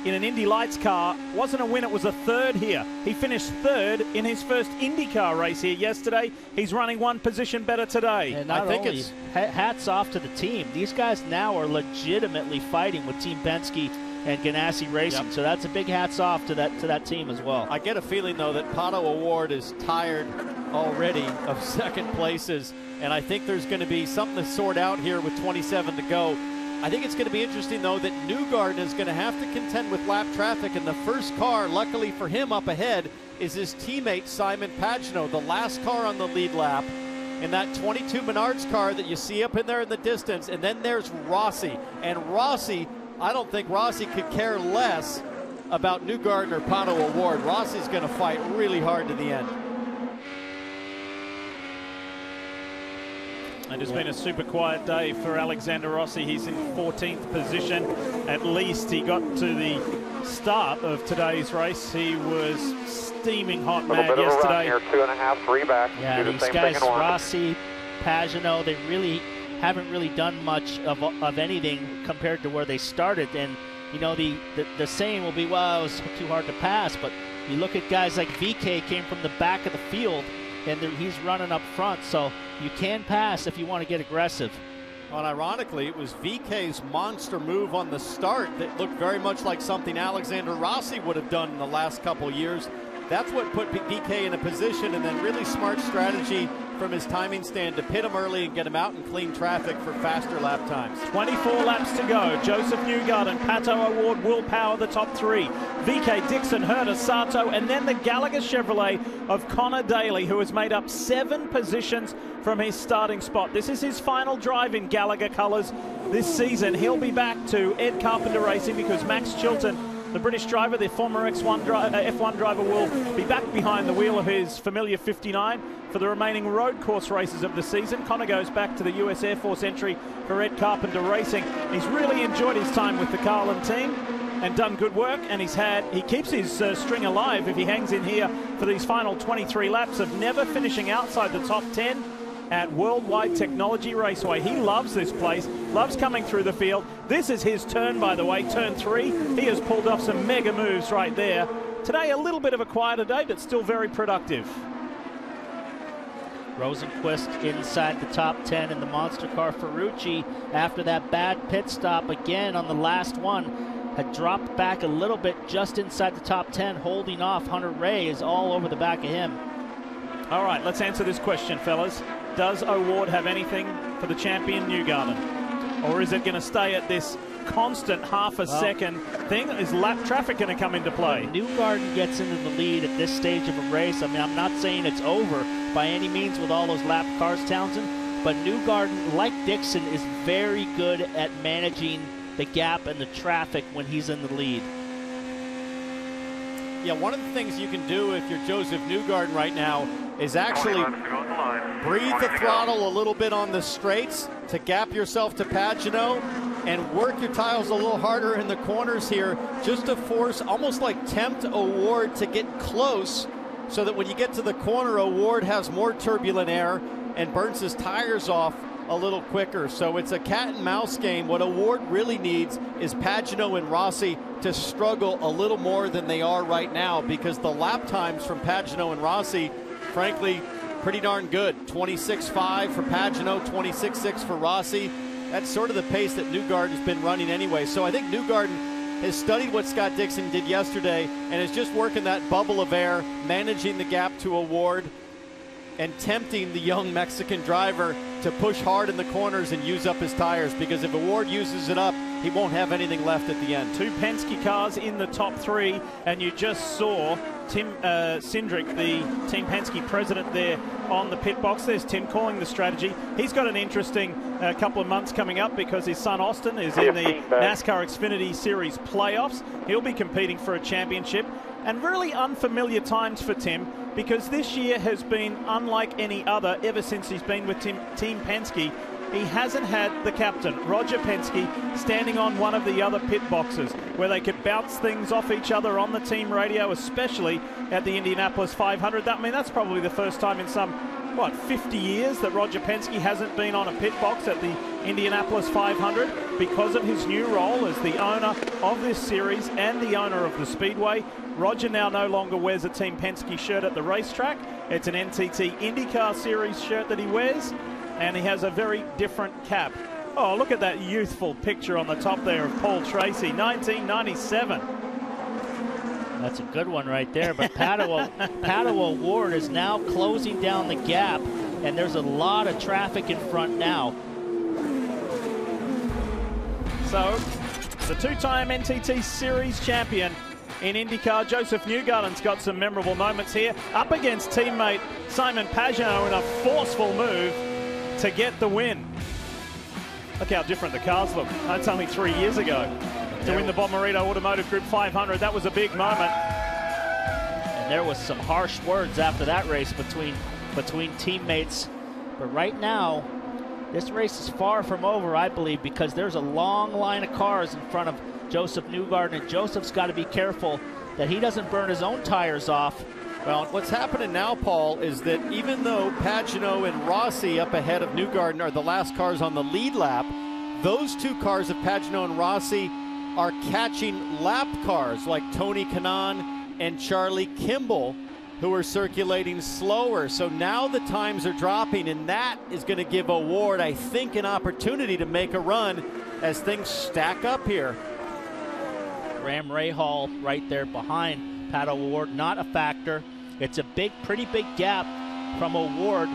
in an Indy Lights car wasn't a win, it was a 3rd here. He finished 3rd in his first IndyCar race here yesterday. He's running 1 position better today. And I think it's hats off to the team. These guys now are legitimately fighting with Team Penske and Ganassi Racing. Yep. So that's a big hats off to that team as well. I get a feeling, though, that Pato O'Ward is tired already of 2nd places, and I think there's going to be something to sort out here with 27 to go. I think it's going to be interesting, though, that Newgarden is going to have to contend with lap traffic, and the first car, luckily for him up ahead, is his teammate Simon Pagenaud, the last car on the lead lap in that 22 Menards car that you see up in there in the distance. And then there's Rossi, and Rossi, I don't think Rossi could care less about Newgarden or Pato O'Ward. Rossi's going to fight really hard to the end. And it's been a super quiet day for Alexander Rossi. He's in 14th position. At least he got to the start of today's race. He was steaming hot mad yesterday. Here, 2.5, 3 back. Yeah, these guys, Rossi, Pagenaud, they really haven't really done much of anything compared to where they started. And you know, the saying will be, well, it was too hard to pass. But you look at guys like VeeKay, came from the back of the field, and he's running up front. So you can pass if you want to get aggressive. Well, ironically, it was VeeKay's monster move on the start that looked very much like something Alexander Rossi would have done in the last couple years. That's what put VeeKay in a position, and then really smart strategy from his timing stand to pit him early and get him out in clean traffic for faster lap times. 24 laps to go. Joseph Newgarden, Pato O'Ward, Will Power, the top 3. VeeKay, Dixon, Herta, Sato, and then the Gallagher Chevrolet of Connor Daly, who has made up 7 positions from his starting spot. This is his final drive in Gallagher colours this season. He'll be back to Ed Carpenter Racing because Max Chilton The British driver, the former F1 driver, will be back behind the wheel of his familiar 59 for the remaining road course races of the season. Connor goes back to the US Air Force entry for Ed Carpenter Racing. He's really enjoyed his time with the Carlin team and done good work, and he keeps his string alive if he hangs in here for these final 23 laps of never finishing outside the top 10 at Worldwide Technology Raceway. He loves this place, loves coming through the field. This is his turn, by the way, turn 3. He has pulled off some mega moves right there. Today, a little bit of a quieter day, but still very productive. Rosenquist inside the top 10 in the monster car. Ferrucci, after that bad pit stop again on the last one, had dropped back a little bit just inside the top 10, holding off. Hunter Ray is all over the back of him. All right, let's answer this question, fellas. Does O'Ward have anything for the champion Newgarden? Or is it going to stay at this constant half a second thing? Is lap traffic going to come into play? Newgarden gets into the lead at this stage of a race. I mean, I'm not saying it's over by any means with all those lap cars, Townsend, but Newgarden, like Dixon, is very good at managing the gap and the traffic when he's in the lead. Yeah, one of the things you can do if you're Joseph Newgarden right now is actually breathe the throttle a little bit on the straights to gap yourself to Pagano and work your tires a little harder in the corners here just to force, almost like tempt O'Ward to get close so that when you get to the corner, O'Ward has more turbulent air and burns his tires off a little quicker. So it's a cat and mouse game. What O'Ward really needs is Pagano and Rossi to struggle a little more than they are right now, because the lap times from Pagano and Rossi, frankly, pretty darn good. 26.5 for Pagano, 26.6 for Rossi. That's sort of the pace that Newgarden's been running anyway. So I think Newgarden has studied what Scott Dixon did yesterday and is just working that bubble of air, managing the gap to O'Ward and tempting the young Mexican driver to push hard in the corners and use up his tires, because if O'Ward uses it up, he won't have anything left at the end. 2 Penske cars in the top 3, and you just saw Tim Cindric, the Team Penske president, there on the pit box. There's Tim calling the strategy. He's got an interesting couple of months coming up because his son Austin is in the NASCAR Xfinity Series playoffs. He'll be competing for a championship, and really unfamiliar times for Tim, because this year has been unlike any other ever since he's been with Team Penske. He hasn't had the captain, Roger Penske, standing on one of the other pit boxes where they could bounce things off each other on the team radio, especially at the Indianapolis 500. I mean, that's probably the first time in some, 50 years that Roger Penske hasn't been on a pit box at the Indianapolis 500 because of his new role as the owner of this series and the owner of the Speedway. Roger now no longer wears a Team Penske shirt at the racetrack. It's an NTT IndyCar Series shirt that he wears, and he has a very different cap. Oh, look at that youthful picture on the top there of Paul Tracy, 1997. That's a good one right there, but Pato O'Ward is now closing down the gap, and there's a lot of traffic in front now. So, the 2-time NTT Series champion in IndyCar, Joseph Newgarden's got some memorable moments here, up against teammate Simon Pagano in a forceful move to get the win. Look how different the cars look. That's only 3 years ago. To win the Bommarito Automotive Group 500, that was a big moment. And there was some harsh words after that race between teammates. But right now, this race is far from over, I believe, because there's a long line of cars in front of Joseph Newgarden, and Joseph's got to be careful that he doesn't burn his own tires off. Well, what's happening now, Paul, is that even though Pagano and Rossi up ahead of Newgarden are the last cars on the lead lap, those 2 cars of Pagano and Rossi are catching lap cars like Tony Kanaan and Charlie Kimball, who are circulating slower. So now the times are dropping, and that is going to give O'Ward, I think, an opportunity to make a run as things stack up here. Graham Rahal right there behind Pato O'Ward, not a factor. It's a pretty big gap from O'Ward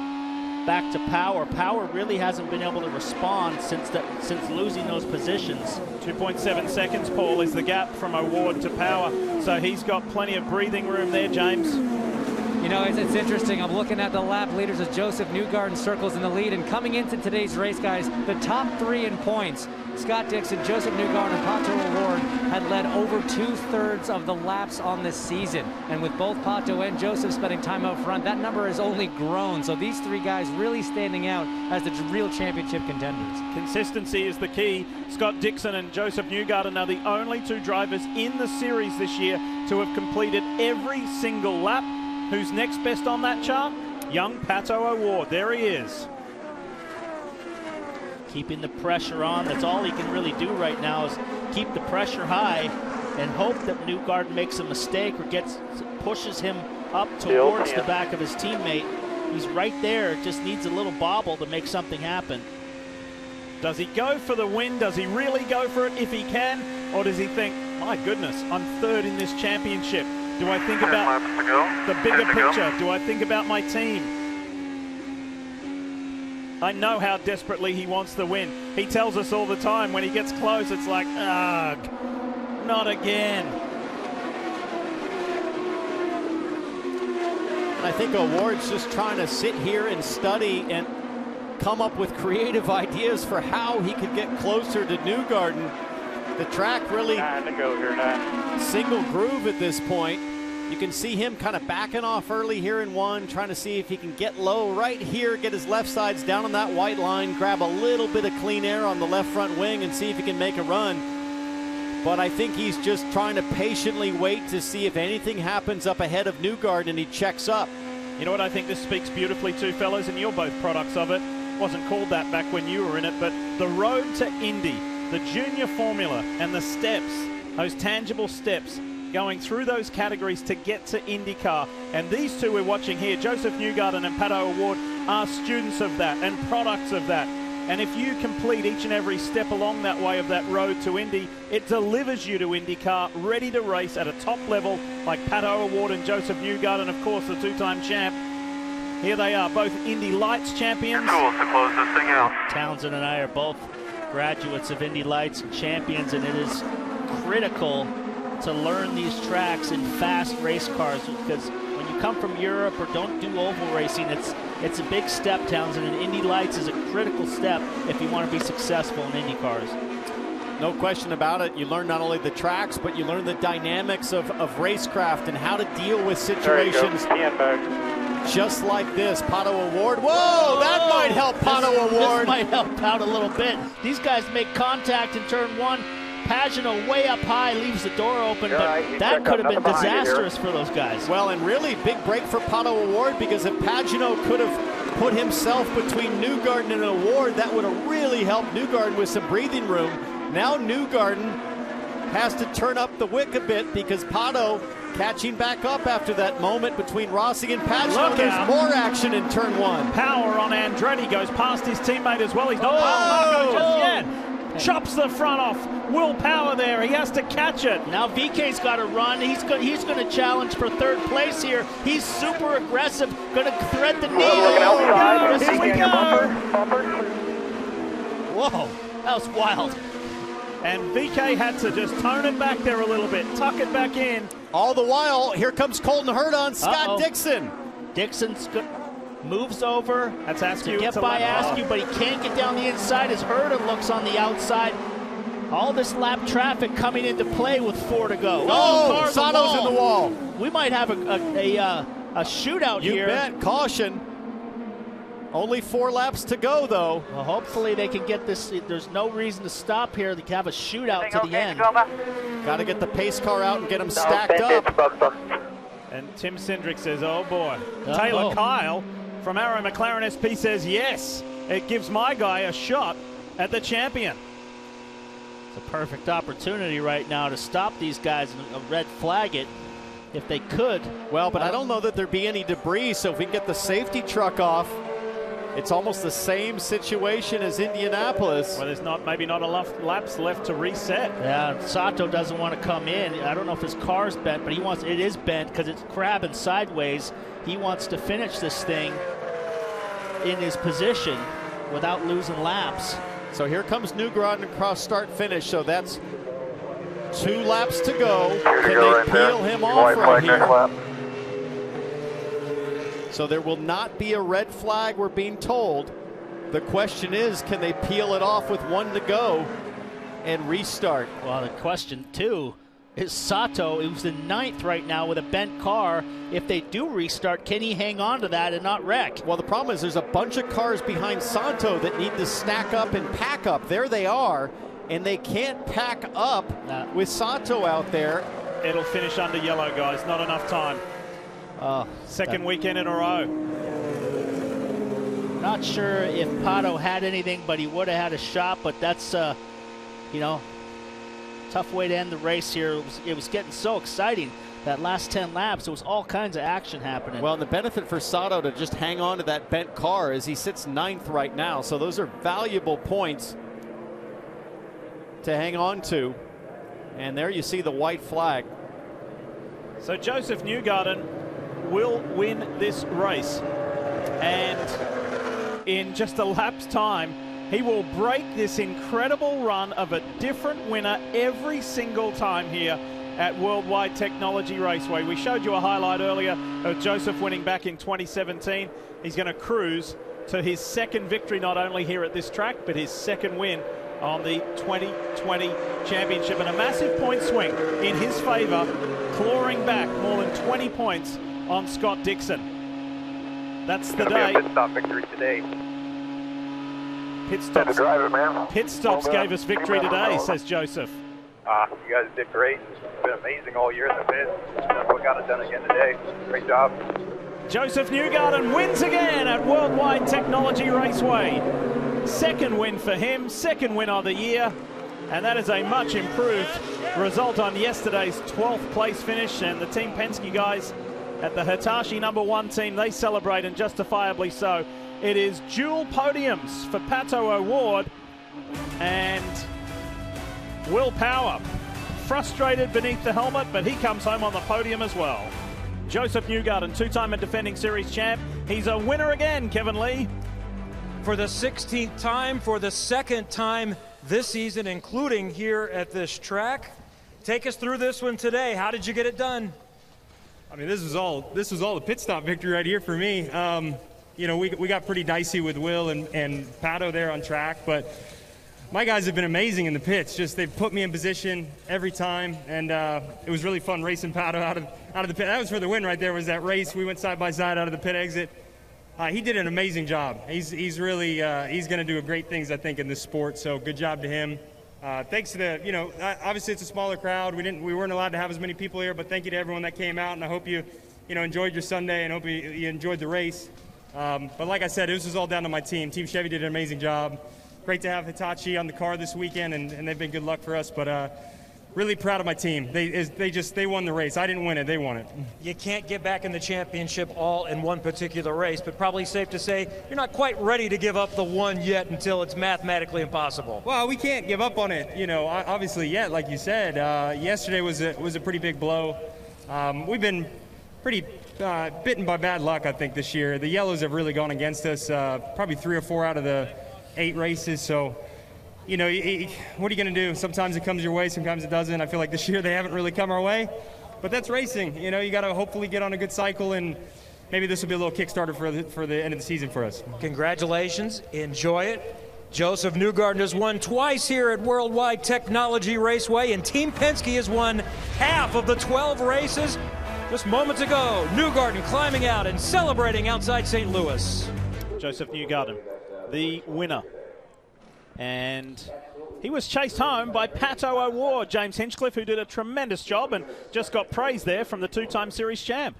back to Power. Power really hasn't been able to respond since losing those positions. 2.7 seconds, Paul, is the gap from O'Ward to Power. So he's got plenty of breathing room there, James. You know, it's interesting. I'm looking at the lap leaders as Joseph Newgarden circles in the lead. And coming into today's race, guys, the top 3 in points, Scott Dixon, Joseph Newgarden, and Pato O'Ward had led over 2/3 of the laps on this season. And with both Pato and Joseph spending time out front, that number has only grown. So these 3 guys really standing out as the real championship contenders. Consistency is the key. Scott Dixon and Joseph Newgarden are the only 2 drivers in the series this year to have completed every single lap. Who's next best on that chart? Young Pato O'Ward. There he is. Keeping the pressure on. That's all he can really do right now is keep the pressure high and hope that Newgarden makes a mistake or pushes him up towards the back of his teammate. He's right there. Just needs a little bobble to make something happen. Does he go for the win? Does he really go for it if he can? Or does he think, my goodness, I'm 3rd in this championship? Do I think about the bigger picture? Do I think about my team? I know how desperately he wants the win. He tells us all the time when he gets close, it's like, ugh, not again. I think O'Ward's just trying to sit here and study and come up with creative ideas for how he could get closer to Newgarden. The track really single groove at this point. You can see him kind of backing off early here in 1, trying to see if he can get low right here, get his left sides down on that white line, grab a little bit of clean air on the left front wing and see if he can make a run. But I think he's just trying to patiently wait to see if anything happens up ahead of Newgarden and he checks up. You know what I think this speaks beautifully to, fellas, and you're both products of it. Wasn't called that back when you were in it, but the road to Indy, the junior formula and the steps, those tangible steps, going through those categories to get to IndyCar. And these 2 we're watching here, Joseph Newgarden and Pato O'Ward, are students of that and products of that. And if you complete each and every step along that way of that road to Indy, it delivers you to IndyCar, ready to race at a top level like Pato O'Ward and Joseph Newgarden, of course, the 2-time champ. Here they are, both Indy Lights champions. Cool to close this thing out. Townsend and I are both graduates of Indy Lights and champions, and it is critical to learn these tracks in fast race cars, because when you come from Europe or don't do oval racing, it's a big step, Townsend, and Indy Lights is a critical step if you want to be successful in Indy cars. No question about it. You learn not only the tracks, but you learn the dynamics of racecraft and how to deal with situations just like this. Pato O'Ward. Whoa, that might help Pato O'Ward. This might help out a little bit. These guys make contact in turn 1. Pagano way up high, leaves the door open, but that could have been disastrous for those guys. Well, and really big break for Pato O'Ward, because if Pagano could have put himself between Newgarden and O'Ward, that would have really helped Newgarden with some breathing room. Now Newgarden has to turn up the wick a bit because Pato catching back up after that moment between Rossi and Pagano. There's more action in turn 1. Power on Andretti, goes past his teammate as well. He's not past Marco just yet. Chops the front off. Will Power there. He has to catch it. Now VK's got to run. He's going to challenge for 3rd place here. He's super aggressive. Going to thread the needle. Here we go. Whoa, that was wild. And VK had to just tone it back there a little bit, tuck it back in. All the while, here comes Colton Hurd on Scott Dixon. Dixon's moves over. That's Askew to get by Askew, but he can't get down the inside as Herden looks on the outside. All this lap traffic coming into play with 4 to go. Oh, Sano's in the wall. We might have a shootout here. You bet. Caution. Only 4 laps to go, though. Well, hopefully they can get this. There's no reason to stop here. They can have a shootout to the end. Got to get the pace car out and get them stacked up. And Tim Cindric says, oh boy. Taylor Kyle from Arrow McLaren SP says, yes, it gives my guy a shot at the champion. It's a perfect opportunity right now to stop these guys and red flag it if they could. Well, but I don't know that there'd be any debris, so if we can get the safety truck off, it's almost the same situation as Indianapolis. Well, there's maybe not enough laps left to reset. Yeah, Sato doesn't want to come in. I don't know if his car's bent, but it is bent because it's crabbing sideways. He wants to finish this thing in his position without losing laps. So here comes Newgarden across start finish. So that's 2 laps to go. Can they peel him off right here? So there will not be a red flag, we're being told. The question is, can they peel it off with 1 to go and restart? Well, the question, too, is Sato, who's in 9th right now with a bent car. If they do restart, can he hang on to that and not wreck? Well, the problem is there's a bunch of cars behind Sato that need to stack up and pack up. There they are, and they can't pack up with Sato out there. It'll finish under yellow, guys. Not enough time. Second weekend in a row. Not sure if Pato had anything, but he would have had a shot. But that's, you know, tough way to end the race here. It was getting so exciting. That last 10 laps, there was all kinds of action happening. Well, and the benefit for Sato to just hang on to that bent car is he sits 9th right now. So those are valuable points to hang on to. And there you see the white flag. So Joseph Newgarden will win this race. And in just a lap's time, he will break this incredible run of a different winner every single time here at Worldwide Technology Raceway. We showed you a highlight earlier of Joseph winning back in 2017. He's going to cruise to his second victory, not only here at this track, but his second win on the 2020 championship. And a massive point swing in his favor, clawing back more than 20 points on Scott Dixon. That's the day. Pit stop victory today. Pit stops, driver, man. Pit stops gave us victory today, says Joseph. You guys did great. It's been amazing all year in the pit. We got it done again today. Great job. Joseph Newgarden wins again at Worldwide Technology Raceway. Second win for him, second win of the year. And that is a much improved result on yesterday's 12th place finish. And the Team Penske guys at the Hitachi #1 team, they celebrate, and justifiably so. It is dual podiums for Pato O'Ward and Will Power. Frustrated beneath the helmet, but he comes home on the podium as well. Joseph Newgarden, two-time and defending series champ. He's a winner again, Kevin Lee. For the 16th time, for the second time this season, including here at this track. Take us through this one today. How did you get it done? I mean, this was all the pit stop victory right here for me. You know, we got pretty dicey with Will and Pato there on track, but my guys have been amazing in the pits. Just they've put me in position every time, and it was really fun racing Pato out of the pit. That was for the win right there. Was that race? We went side by side out of the pit exit. He did an amazing job. He's really he's going to do great things, I think, in this sport. So good job to him. Thanks to the, you know, obviously it's a smaller crowd. We weren't allowed to have as many people here, but thank you to everyone that came out, and I hope you enjoyed your Sunday, and hope you enjoyed the race. But like I said, this was all down to my team. Team Chevy did an amazing job. Great to have Hitachi on the car this weekend, and they've been good luck for us. But really proud of my team. They won the race. I didn't win it. They won it. You can't get back in the championship all in one particular race, but probably safe to say you're not quite ready to give up the one yet until it's mathematically impossible. Well, we can't give up on it, you know, obviously yet, like you said. Yesterday was a pretty big blow. We've been pretty bitten by bad luck, I think, this year. The yellows have really gone against us, probably 3 or 4 out of the 8 races. So, you know, what are you going to do? Sometimes it comes your way, sometimes it doesn't. I feel like this year they haven't really come our way. But that's racing. You know, you got to hopefully get on a good cycle, and maybe this will be a little Kickstarter for the end of the season for us. Congratulations. Enjoy it. Joseph Newgarden has won twice here at Worldwide Technology Raceway, and Team Penske has won half of the 12 races. Just moments ago, Newgarden climbing out and celebrating outside St. Louis. Joseph Newgarden, the winner. And he was chased home by Pato O'Ward, James Hinchcliffe, who did a tremendous job and just got praise there from the two-time series champ.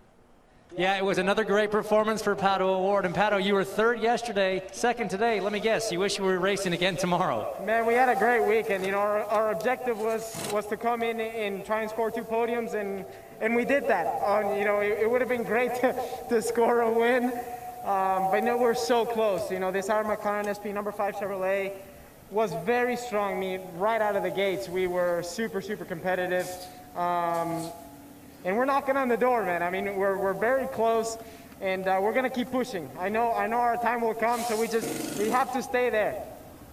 Yeah, it was another great performance for Pato O'Ward. And Pato, you were third yesterday, second today. Let me guess, you wish you were racing again tomorrow. Man, we had a great weekend. You know, our objective was to come in and try and score 2 podiums, and we did that. You know, it would have been great to score a win, but no, we're so close. You know, this our McLaren SP #5 Chevrolet was very strong. I mean, right out of the gates, we were super, super competitive. And we're knocking on the door, man. I mean, we're very close, and we're going to keep pushing. I know our time will come, so we have to stay there.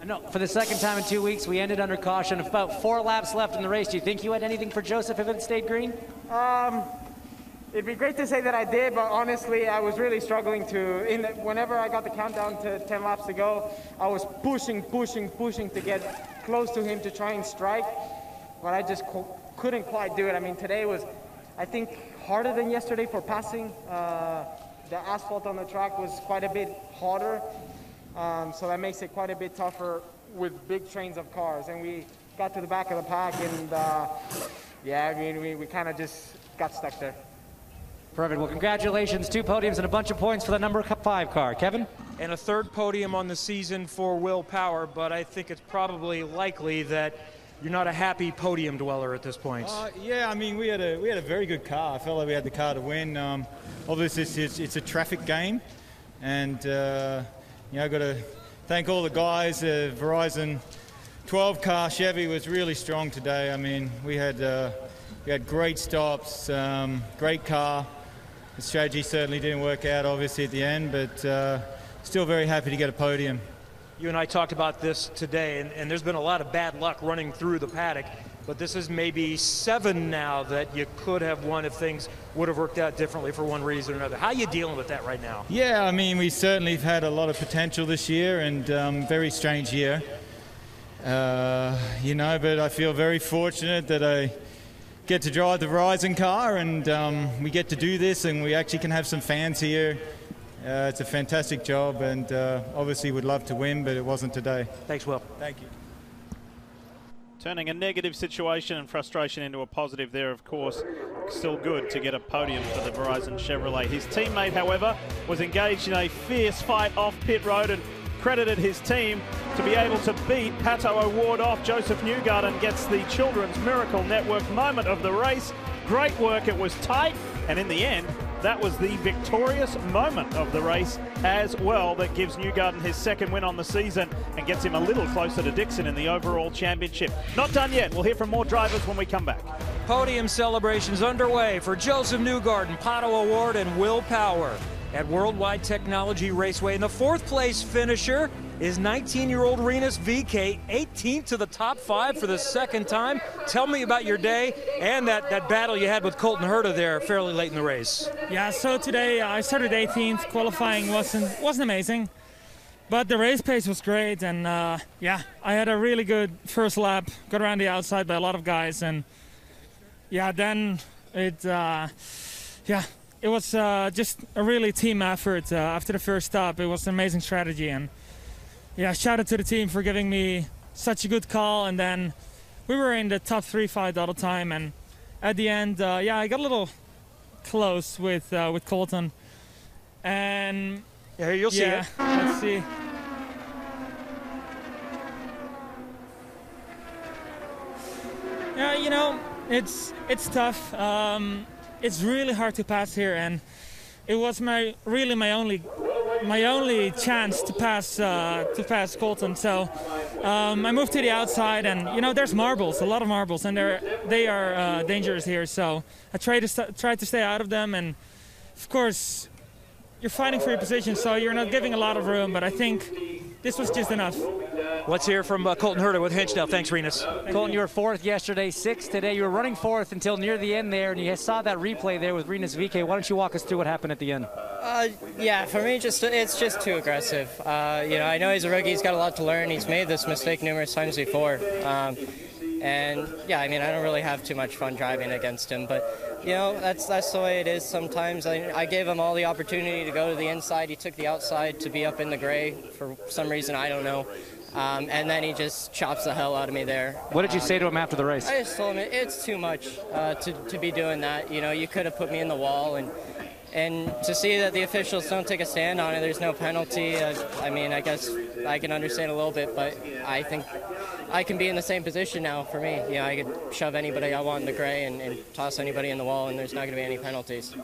I know. For the second time in 2 weeks, we ended under caution. About 4 laps left in the race. Do you think you had anything for Joseph if it stayed green? it'd be great to say that I did, but honestly, I was really struggling to. Whenever I got the countdown to 10 laps to go, I was pushing to get close to him to try and strike, but I just couldn't quite do it. I mean, today was, I think, harder than yesterday for passing. The asphalt on the track was quite a bit harder, so that makes it quite a bit tougher with big trains of cars. And we got to the back of the pack, and yeah, I mean, we kind of just got stuck there. Perfect. Well, congratulations. 2 podiums and a bunch of points for the number 5 car. Kevin? And a 3rd podium on the season for Will Power, but I think it's probably likely that you're not a happy podium dweller at this point. Yeah, I mean, we had a very good car. I felt like we had the car to win. Obviously, it's a traffic game, and you know, I've got to thank all the guys. Verizon 12 car Chevy was really strong today. I mean, we had great stops, great car. The strategy certainly didn't work out, obviously, at the end, but still very happy to get a podium. You and I talked about this today, and there's been a lot of bad luck running through the paddock, but this is maybe 7 now that you could have won if things would have worked out differently for one reason or another. How are you dealing with that right now? Yeah, I mean, we certainly have had a lot of potential this year, and very strange year. You know, but I feel very fortunate that I get to drive the Verizon car, and we get to do this, and we actually can have some fans here. It's a fantastic job, and obviously would love to win, but it wasn't today. Thanks, Will. Thank you. Turning a negative situation and frustration into a positive there, of course. Still good to get a podium for the Verizon Chevrolet. His teammate, however, was engaged in a fierce fight off pit road and credited his team to be able to beat Pato O'Ward off. Joseph Newgarden gets the Children's Miracle Network moment of the race. Great work. It was tight, and in the end, that was the victorious moment of the race as well that gives Newgarden his 2nd win on the season and gets him a little closer to Dixon in the overall championship. Not done yet. We'll hear from more drivers when we come back. Podium celebrations underway for Joseph Newgarden, Pato O'Ward, and Will Power at Worldwide Technology Raceway. And the 4th place finisher is 19-year-old Rinus VeeKay, 18th to the top 5 for the 2nd time. Tell me about your day and that battle you had with Colton Herta there fairly late in the race. Yeah, so today I started 18th. Qualifying wasn't amazing, but the race pace was great, and yeah, I had a really good first lap. Got around the outside by a lot of guys, and yeah, then it was just a really team effort after the first stop. It was an amazing strategy, and yeah, shout out to the team for giving me such a good call. And then we were in the top 3 fight all the time, and at the end, yeah, I got a little close with Colton. And yeah, you'll see it. Let's see. Yeah, you know, it's tough. It's really hard to pass here, and it was my only chance to pass Colton. So I moved to the outside, and you know, there's marbles, a lot of marbles, and they are dangerous here. So I tried to stay out of them, and of course you're fighting for your position, so you're not giving a lot of room. But I think this was just enough. Let's hear from Colton Herta with Hinchdale. Thanks, Rinus. Colton, you were 4th yesterday, 6th today. You were running 4th until near the end there, and you saw that replay there with Rinus VeeKay. Why don't you walk us through what happened at the end? Yeah, for me, it's just too aggressive. You know, I know he's a rookie. He's got a lot to learn. He's made this mistake numerous times before. And yeah, I mean, I don't really have too much fun driving against him, but you know, that's the way it is sometimes. I gave him all the opportunity to go to the inside. He took the outside to be up in the gray for some reason, I don't know. And then he just chops the hell out of me there. What did you say to him after the race? I just told him it's too much to be doing that. You know, you could have put me in the wall, and to see that the officials don't take a stand on it, there's no penalty. I mean, I guess I can understand a little bit, but I think I can be in the same position now for me. You know, I could shove anybody I want in the gray and toss anybody in the wall, and there's not going to be any penalties.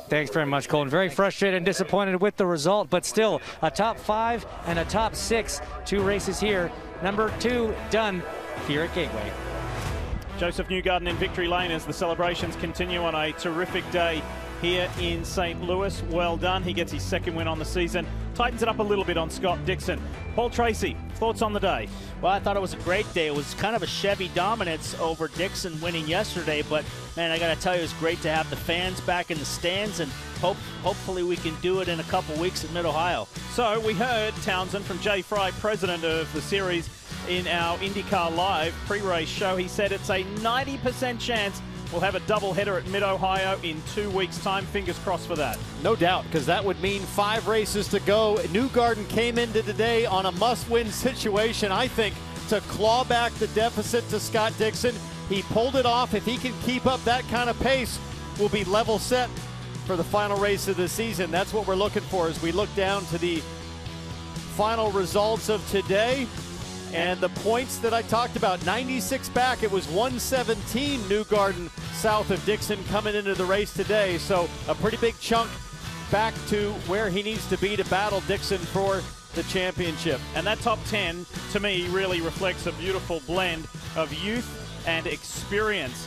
Thanks very much, Colton. Very frustrated and disappointed with the result, but still a top 5 and a top 6. 2 races here. Number 2 done here at Gateway. Joseph Newgarden in victory lane as the celebrations continue on a terrific day here in St. Louis. Well done. He gets his second win on the season. Tightens it up a little bit on Scott Dixon. Paul Tracy, thoughts on the day? Well, I thought it was a great day. It was kind of a Chevy dominance over Dixon winning yesterday, but man, I got to tell you, it was great to have the fans back in the stands, and hopefully we can do it in a couple weeks in Mid-Ohio. So we heard Townsend from Jay Fry, president of the series, in our IndyCar Live pre-race show. He said it's a 90% chance we'll have a doubleheader at Mid-Ohio in 2 weeks' time. Fingers crossed for that. No doubt, because that would mean 5 races to go. Newgarden came into today on a must-win situation, I think, to claw back the deficit to Scott Dixon. He pulled it off. If he can keep up that kind of pace, we'll be level set for the final race of the season. That's what we're looking for as we look down to the final results of today. And the points that I talked about, 96 back, it was 117 Newgarden south of Dixon coming into the race today. So a pretty big chunk back to where he needs to be to battle Dixon for the championship. And that top 10, to me, really reflects a beautiful blend of youth and experience.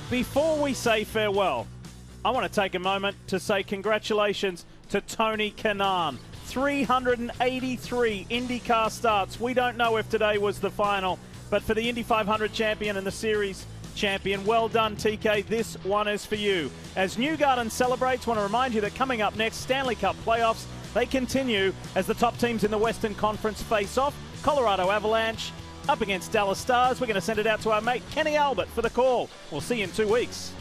Before we say farewell, I want to take a moment to say congratulations to Tony Kanaan. 383 IndyCar starts. We don't know if today was the final, but for the Indy 500 champion and the series champion, well done, TK. This one is for you. As Newgarden celebrates, I want to remind you that coming up next, Stanley Cup playoffs, they continue as the top teams in the Western Conference face off. Colorado Avalanche up against Dallas Stars. We're going to send it out to our mate Kenny Albert for the call. We'll see you in 2 weeks.